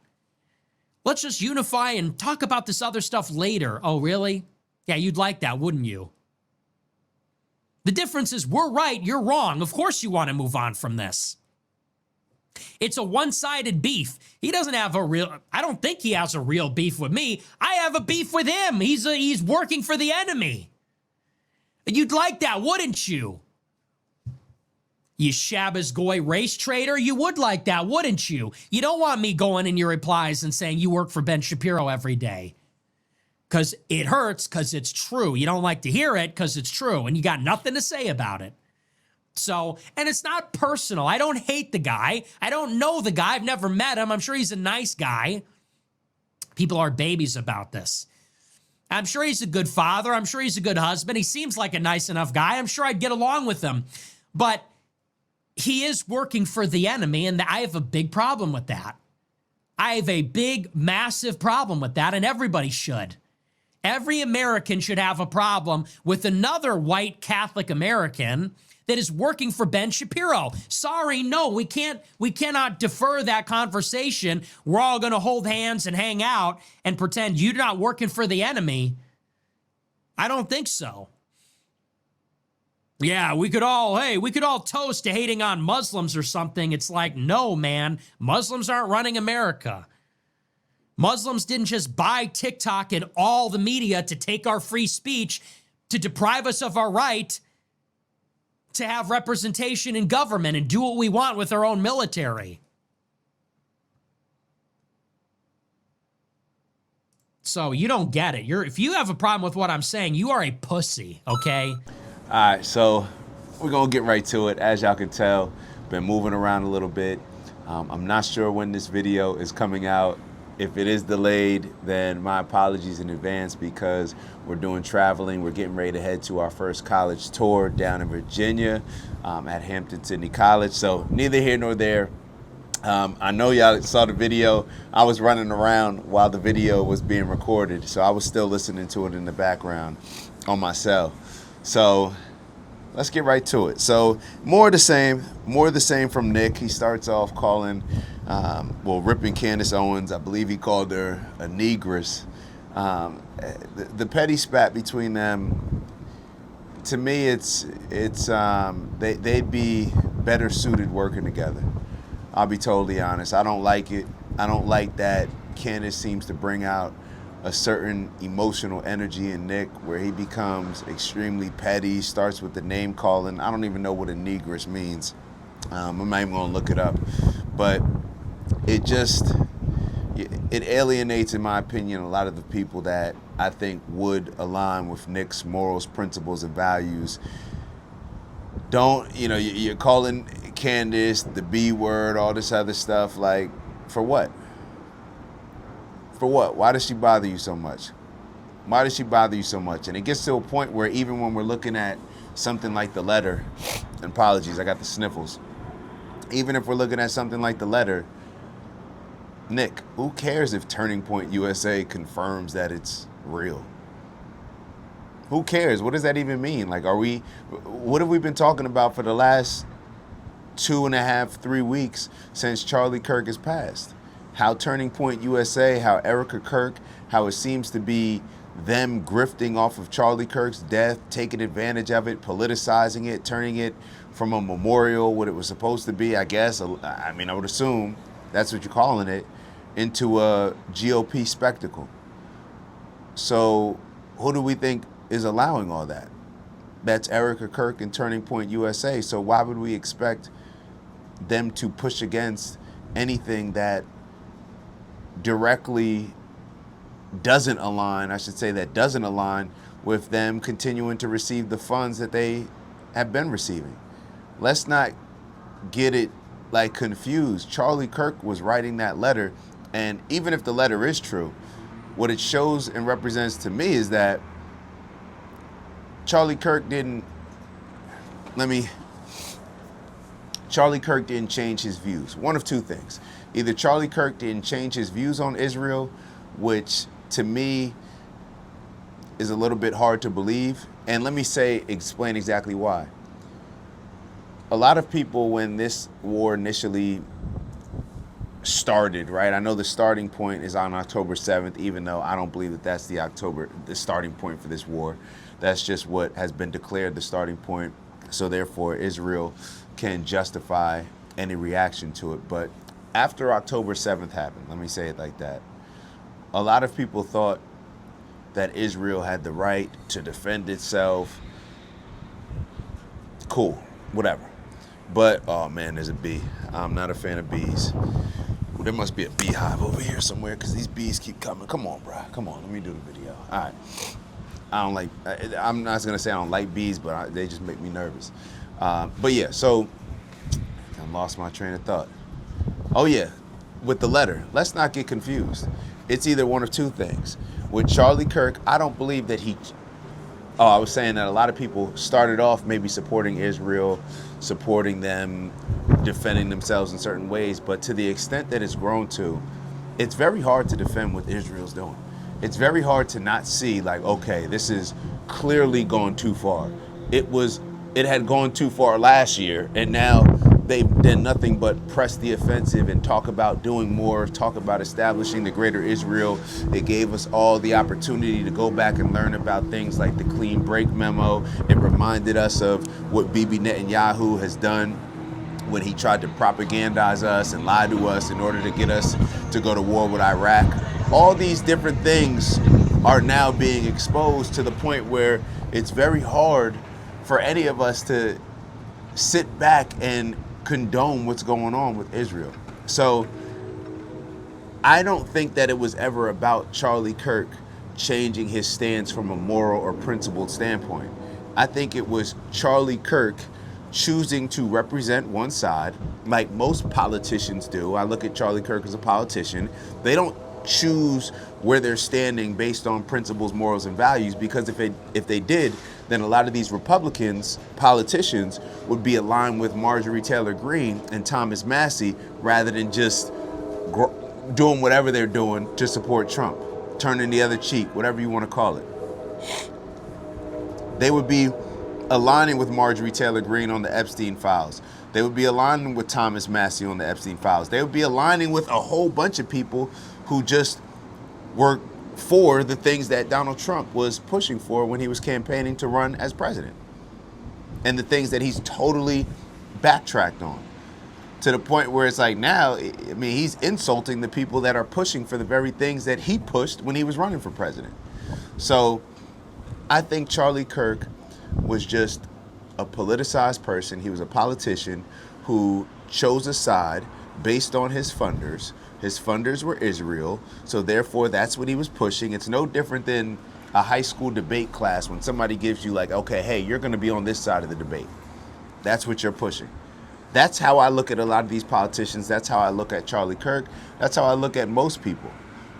Let's just unify and talk about this other stuff later. Oh, really? Yeah, you'd like that, wouldn't you? The difference is we're right, you're wrong. Of course you want to move on from this. It's a one-sided beef. He doesn't have I don't think he has a real beef with me. I have a beef with him. He's working for the enemy. You'd like that, wouldn't you? You Shabbos Goy race trader, you would like that, wouldn't you? You don't want me going in your replies and saying you work for Ben Shapiro every day. Because it hurts, because it's true. You don't like to hear it, because it's true, and you got nothing to say about it. So, and it's not personal. I don't hate the guy. I don't know the guy. I've never met him. I'm sure he's a nice guy. People are babies about this. I'm sure he's a good father. I'm sure he's a good husband. He seems like a nice enough guy. I'm sure I'd get along with him. But he is working for the enemy, and I have a big problem with that. I have a big, massive problem with that, and everybody should. Every American should have a problem with another white Catholic American that is working for Ben Shapiro. Sorry, no, we cannot defer that conversation. We're all going to hold hands and hang out and pretend you're not working for the enemy. I don't think so. Yeah, we could all toast to hating on Muslims or something. It's like, no, man, Muslims aren't running America. Muslims didn't just buy TikTok and all the media to take our free speech, to deprive us of our right to have representation in government and do what we want with our own military. So you don't get it. If you have a problem with what I'm saying, you are a pussy, okay? All right, so we're going to get right to it. As y'all can tell, been moving around a little bit. I'm not sure when this video is coming out. If it is delayed, then my apologies in advance because we're doing traveling. We're getting ready to head to our first college tour down in Virginia at Hampton-Sydney College. So neither here nor there. I know y'all saw the video. I was running around while the video was being recorded, so I was still listening to it in the background on my cell. So let's get right to it. So more of the same from Nick. He starts off calling, ripping Candace Owens. I believe he called her a negress. The petty spat between them, to me, they'd be better suited working together. I'll be totally honest. I don't like it. I don't like that Candace seems to bring out a certain emotional energy in Nick where he becomes extremely petty, starts with the name calling. I don't even know what a negress means. I'm not even gonna look it up. But it alienates, in my opinion, a lot of the people that I think would align with Nick's morals, principles, and values. You're calling Candace the B word, all this other stuff, like, for what? For what? Why does she bother you so much? Why does she bother you so much? And it gets to a point where even when we're looking at something like the letter, and apologies, I got the sniffles. Even if we're looking at something like the letter, Nick, who cares if Turning Point USA confirms that it's real? Who cares? What does that even mean? Like, what have we been talking about for the last 2.5, 3 weeks since Charlie Kirk has passed? How Turning Point USA, how Erica Kirk, how it seems to be them grifting off of Charlie Kirk's death, taking advantage of it, politicizing it, turning it from a memorial, what it was supposed to be, I guess. I would assume that's what you're calling it, into a GOP spectacle. So who do we think is allowing all that? That's Erica Kirk and Turning Point USA. So why would we expect them to push against anything that directly doesn't align with them continuing to receive the funds that they have been receiving? Let's not get it confused. Charlie Kirk was writing that letter, and even if the letter is true, what it shows and represents to me is that Charlie Kirk didn't change his views. One of two things. Either Charlie Kirk didn't change his views on Israel, which to me is a little bit hard to believe. And let me explain exactly why. A lot of people, when this war initially started, right? I know the starting point is on October 7th, even though I don't believe that that's the starting point for this war. That's just what has been declared the starting point. So therefore, Israel can justify any reaction to it. But after October 7th happened, let me say it like that, a lot of people thought that Israel had the right to defend itself. Cool, whatever. But, oh man, there's a bee. I'm not a fan of bees. Well, there must be a beehive over here somewhere because these bees keep coming. Come on, bro. Come on, let me do the video. All right. I'm not going to say I don't like bees, but they just make me nervous. But yeah, so I lost my train of thought. Oh yeah, with the letter, let's not get confused. It's either one of two things. With Charlie Kirk, I don't believe that I was saying that a lot of people started off maybe supporting Israel, supporting them, defending themselves in certain ways, but to the extent that it's grown to, it's very hard to defend what Israel's doing. It's very hard to not see, okay, this is clearly gone too far. It had gone too far last year, and now they've done nothing but press the offensive and talk about doing more, talk about establishing the greater Israel. It gave us all the opportunity to go back and learn about things like the clean break memo. It reminded us of what Bibi Netanyahu has done when he tried to propagandize us and lie to us in order to get us to go to war with Iraq. All these different things are now being exposed to the point where it's very hard for any of us to sit back and condone what's going on with Israel. So I don't think that it was ever about Charlie Kirk changing his stance from a moral or principled standpoint. I think it was Charlie Kirk choosing to represent one side, like most politicians do. I look at Charlie Kirk as a politician. They don't choose where they're standing based on principles, morals, and values. Because if they did, then a lot of these Republicans, politicians, would be aligned with Marjorie Taylor Greene and Thomas Massey rather than just doing whatever they're doing to support Trump, turning the other cheek, whatever you want to call it. They would be aligning with Marjorie Taylor Greene on the Epstein files. They would be aligning with Thomas Massey on the Epstein files. They would be aligning with a whole bunch of people who just were for the things that Donald Trump was pushing for when he was campaigning to run as president. And the things that he's totally backtracked on. To the point where it's like now, I mean, he's insulting the people that are pushing for the very things that he pushed when he was running for president. So I think Charlie Kirk was just a politicized person. He was a politician who chose a side based on his funders. His funders were Israel, so therefore that's what he was pushing. It's no different than a high school debate class when somebody gives you like, okay, hey, you're going to be on this side of the debate. That's what you're pushing. That's how I look at a lot of these politicians. That's how I look at Charlie Kirk. That's how I look at most people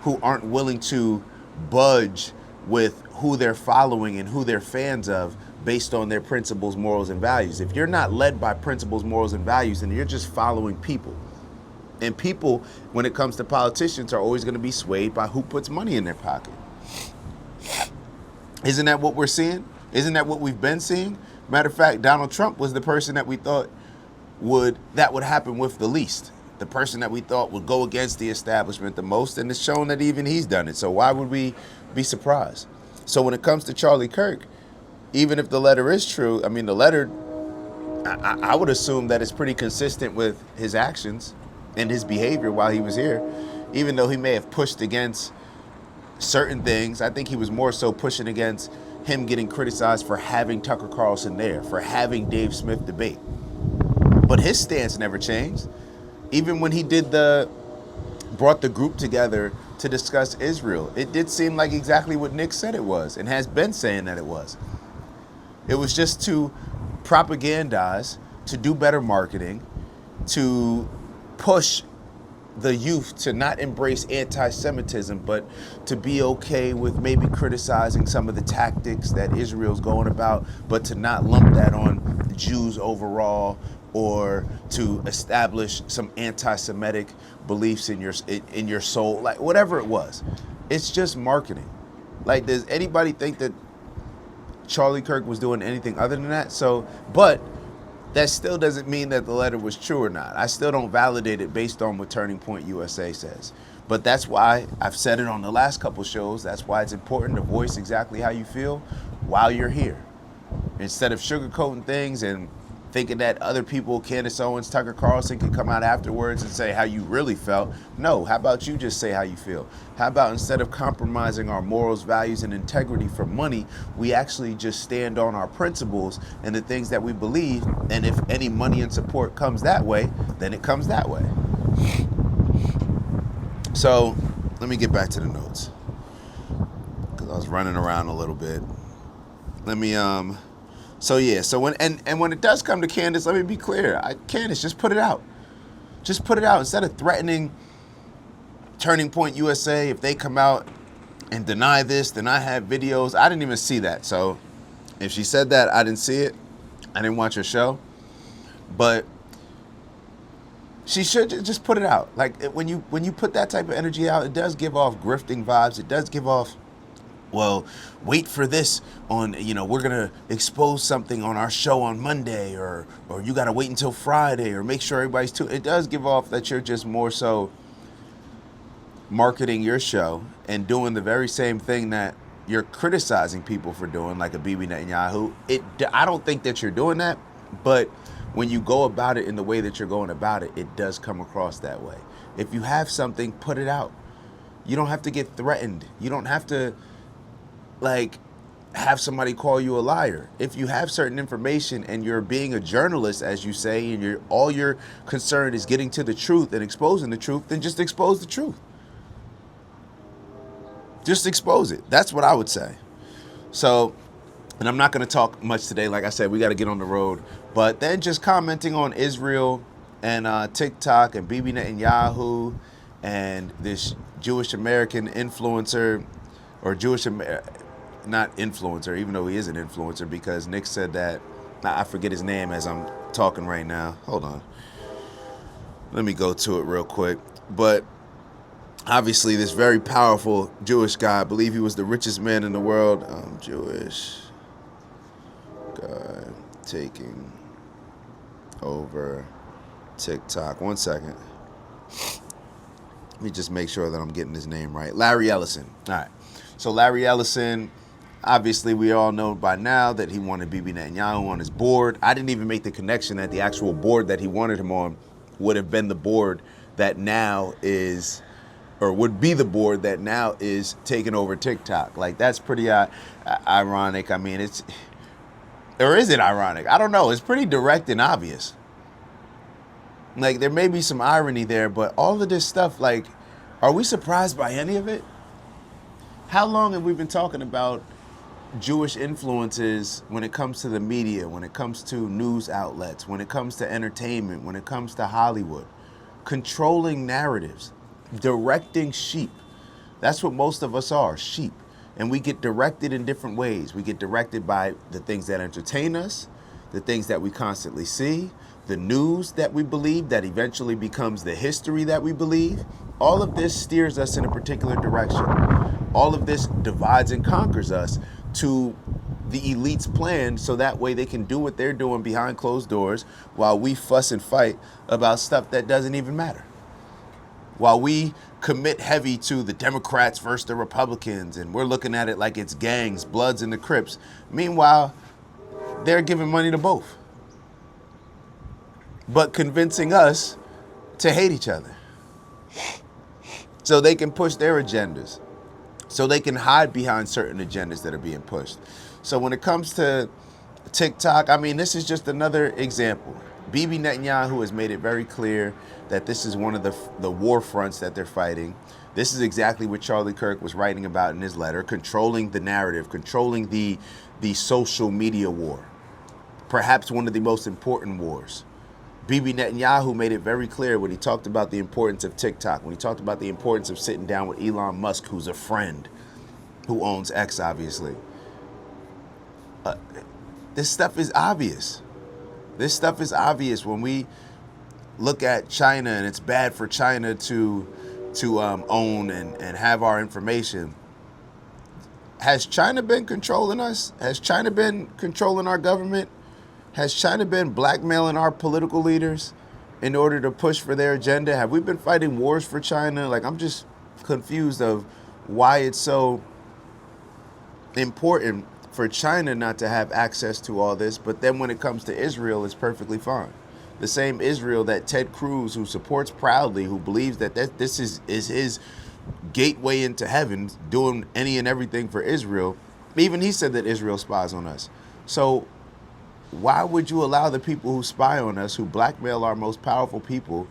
who aren't willing to budge with who they're following and who they're fans of based on their principles, morals, and values. If you're not led by principles, morals, and values, then you're just following people. And people, when it comes to politicians, are always going to be swayed by who puts money in their pocket. Isn't that what we're seeing? Isn't that what we've been seeing? Matter of fact, Donald Trump was the person that we thought would happen with the least. The person that we thought would go against the establishment the most, and it's shown that even he's done it. So why would we be surprised? So when it comes to Charlie Kirk, even if the letter is true, I mean, the letter, I would assume that it's pretty consistent with his actions and his behavior while he was here. Even though he may have pushed against certain things, I think he was more so pushing against him getting criticized for having Tucker Carlson there, for having Dave Smith debate. But his stance never changed. Even when he brought the group together to discuss Israel, it did seem like exactly what Nick said it was and has been saying that it was. It was just to propagandize, to do better marketing, to push the youth to not embrace anti-Semitism, but to be okay with maybe criticizing some of the tactics that Israel's going about, but to not lump that on Jews overall, or to establish some anti-Semitic beliefs in your soul, like whatever it was. It's just marketing. Like, does anybody think that Charlie Kirk was doing anything other than that? So, but that still doesn't mean that the letter was true or not. I still don't validate it based on what Turning Point USA says. But that's why I've said it on the last couple shows. That's why it's important to voice exactly how you feel while you're here. Instead of sugarcoating things and thinking that other people, Candace Owens, Tucker Carlson, can come out afterwards and say how you really felt. No, how about you just say how you feel? How about instead of compromising our morals, values, and integrity for money, we actually just stand on our principles and the things that we believe, and if any money and support comes that way, then it comes that way. So let me get back to the notes, because I was running around a little bit. Let me So when it does come to Candace, let me be clear. Candace, just put it out. Just put it out. Instead of threatening Turning Point USA, if they come out and deny this, then I have videos. I didn't even see that. So if she said that, I didn't see it. I didn't watch her show. But she should just put it out. Like, when you put that type of energy out, it does give off grifting vibes. It does give off, well, wait for this on, we're going to expose something on our show on Monday, or you got to wait until Friday, or make sure everybody's tuned. It does give off that you're just more so marketing your show and doing the very same thing that you're criticizing people for doing, like a Bibi Netanyahu. I don't think that you're doing that, but when you go about it in the way that you're going about it, it does come across that way. If you have something, put it out. You don't have to get threatened. You don't have to have somebody call you a liar. If you have certain information and you're being a journalist, as you say, and all your concern is getting to the truth and exposing the truth, then just expose the truth. Just expose it. That's what I would say. So, and I'm not going to talk much today. Like I said, we got to get on the road. But then just commenting on Israel and TikTok and Bibi Netanyahu and this Jewish American influencer, or not influencer, even though he is an influencer, because Nick said that, I forget his name as I'm talking right now. Hold on. Let me go to it real quick. But obviously this very powerful Jewish guy, I believe he was the richest man in the world. Jewish guy taking over TikTok. 1 second. Let me just make sure that I'm getting his name right. Larry Ellison. All right. So Larry Ellison, obviously we all know by now that he wanted Bibi Netanyahu on his board. I didn't even make the connection that the actual board that he wanted him on would have been the board that now is, or would be the board that now is taking over TikTok. Like, that's pretty ironic. I mean, or is it ironic? I don't know. It's pretty direct and obvious. Like, there may be some irony there, but all of this stuff, like, are we surprised by any of it? How long have we been talking about Jewish influences when it comes to the media, when it comes to news outlets, when it comes to entertainment, when it comes to Hollywood? Controlling narratives, directing sheep. That's what most of us are, sheep. And we get directed in different ways. We get directed by the things that entertain us, the things that we constantly see, the news that we believe that eventually becomes the history that we believe. All of this steers us in a particular direction. All of this divides and conquers us to the elite's plan, so that way they can do what they're doing behind closed doors while we fuss and fight about stuff that doesn't even matter. While we commit heavy to the Democrats versus the Republicans, and we're looking at it like it's gangs, Bloods and the Crips. Meanwhile, they're giving money to both, but convincing us to hate each other so they can push their agendas, so they can hide behind certain agendas that are being pushed. So when it comes to TikTok, I mean, this is just another example. Bibi Netanyahu has made it very clear that this is one of the war fronts that they're fighting. This is exactly what Charlie Kirk was writing about in his letter, controlling the narrative, controlling the social media war, perhaps one of the most important wars. Bibi Netanyahu made it very clear when he talked about the importance of TikTok, when he talked about the importance of sitting down with Elon Musk, who's a friend, who owns X, obviously. This stuff is obvious. This stuff is obvious when we look at China, and it's bad for China to own and have our information. Has China been controlling us? Has China been controlling our government? Has China been blackmailing our political leaders in order to push for their agenda? Have we been fighting wars for China? Like, I'm just confused of why it's so important for China not to have access to all this, but then when it comes to Israel, it's perfectly fine. The same Israel that Ted Cruz, who supports proudly, who believes that this is his gateway into heaven, doing any and everything for Israel, even he said that Israel spies on us. So why would you allow the people who spy on us, who blackmail our most powerful people,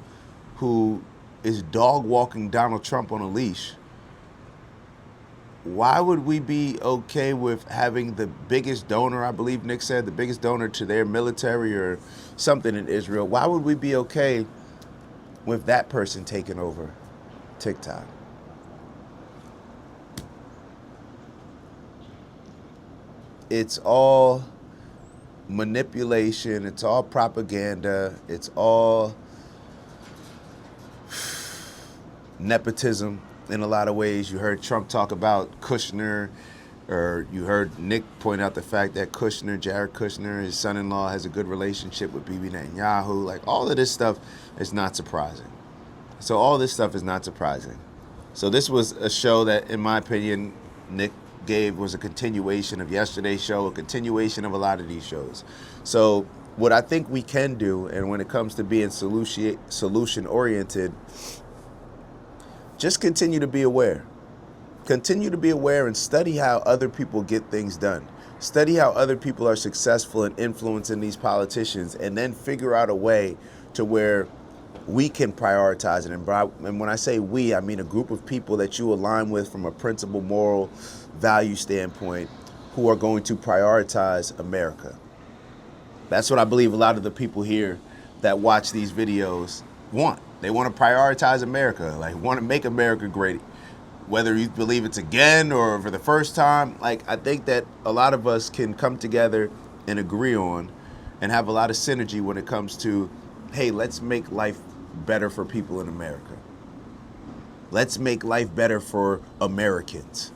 who is dog walking Donald Trump on a leash, why would we be okay with having the biggest donor, I believe Nick said, the biggest donor to their military or something in Israel? Why would we be okay with that person taking over TikTok? It's all manipulation. It's all propaganda. It's all nepotism. In a lot of ways, you heard Trump talk about Kushner, or you heard Nick point out the fact that Kushner, Jared Kushner, his son-in-law, has a good relationship with Bibi Netanyahu. Like, all of this stuff is not surprising. So all this stuff is not surprising. So this was a show that, in my opinion, Nick gave was a continuation of yesterday's show, a continuation of a lot of these shows. So what I think we can do, and when it comes to being solution-oriented, just continue to be aware. Continue to be aware and study how other people get things done. Study how other people are successful in influencing these politicians, and then figure out a way to where we can prioritize it. And when I say we, I mean a group of people that you align with from a principle, moral, value standpoint, who are going to prioritize America. That's what I believe a lot of the people here that watch these videos want. They want to prioritize America, like want to make America great. Whether you believe it's again or for the first time, like I think that a lot of us can come together and agree on and have a lot of synergy when it comes to, hey, let's make life better for people in America. Let's make life better for Americans.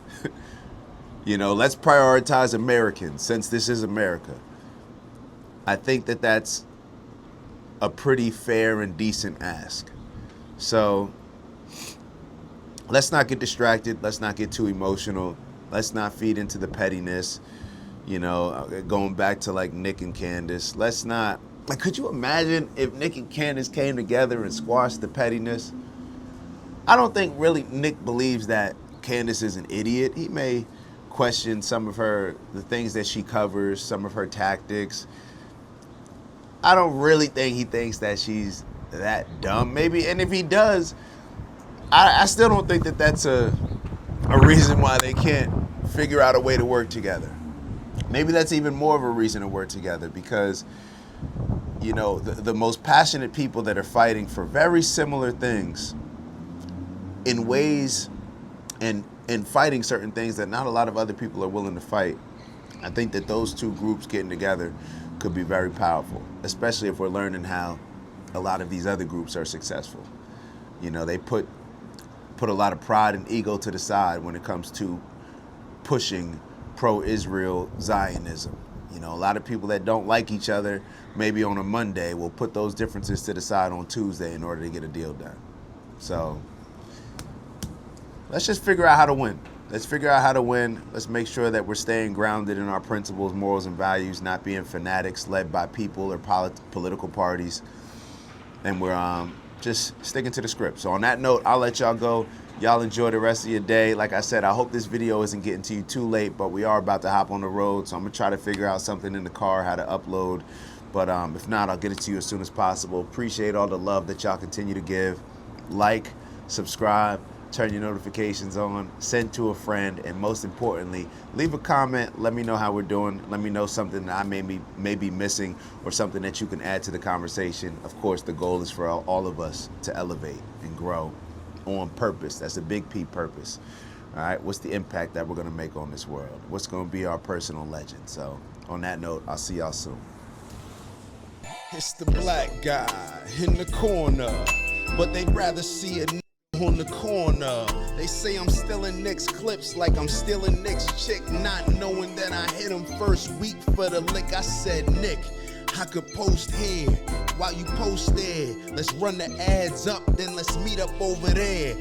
You know, let's prioritize Americans since this is America. I think that that's a pretty fair and decent ask. So let's not get distracted. Let's not get too emotional. Let's not feed into the pettiness. You know, going back to like Nick and Candace. Let's not, like, could you imagine if Nick and Candace came together and squashed the pettiness? I don't think really Nick believes that Candace is an idiot. He may question some of the things that she covers, some of her tactics. I don't really think he thinks that she's that dumb, maybe. And if he does, I still don't think that that's a reason why they can't figure out a way to work together. Maybe that's even more of a reason to work together because, you know, the most passionate people that are fighting for very similar things in ways and fighting certain things that not a lot of other people are willing to fight. I think that those two groups getting together could be very powerful, especially if we're learning how a lot of these other groups are successful. You know, they put a lot of pride and ego to the side when it comes to pushing pro-Israel Zionism. You know, a lot of people that don't like each other, maybe on a Monday, will put those differences to the side on Tuesday in order to get a deal done. So let's just figure out how to win. Let's figure out how to win. Let's make sure that we're staying grounded in our principles, morals, and values, not being fanatics led by people or political parties. And we're just sticking to the script. So on that note, I'll let y'all go. Y'all enjoy the rest of your day. Like I said, I hope this video isn't getting to you too late, but we are about to hop on the road. So I'm gonna try to figure out something in the car, how to upload. But if not, I'll get it to you as soon as possible. Appreciate all the love that y'all continue to give. Like, subscribe, turn your notifications on, send to a friend, and most importantly, leave a comment. Let me know how we're doing. Let me know something that I may be missing or something that you can add to the conversation. Of course, the goal is for all of us to elevate and grow on purpose. That's a big P, purpose. All right, what's the impact that we're gonna make on this world? What's gonna be our personal legend? So on that note, I'll see y'all soon. It's the black guy in the corner, but they'd rather see a on the corner. They say I'm stealing Nick's clips like I'm stealing Nick's chick, not knowing that I hit him first week for the lick. I said, Nick, I could post here while you post there. Let's run the ads up, then let's meet up over there.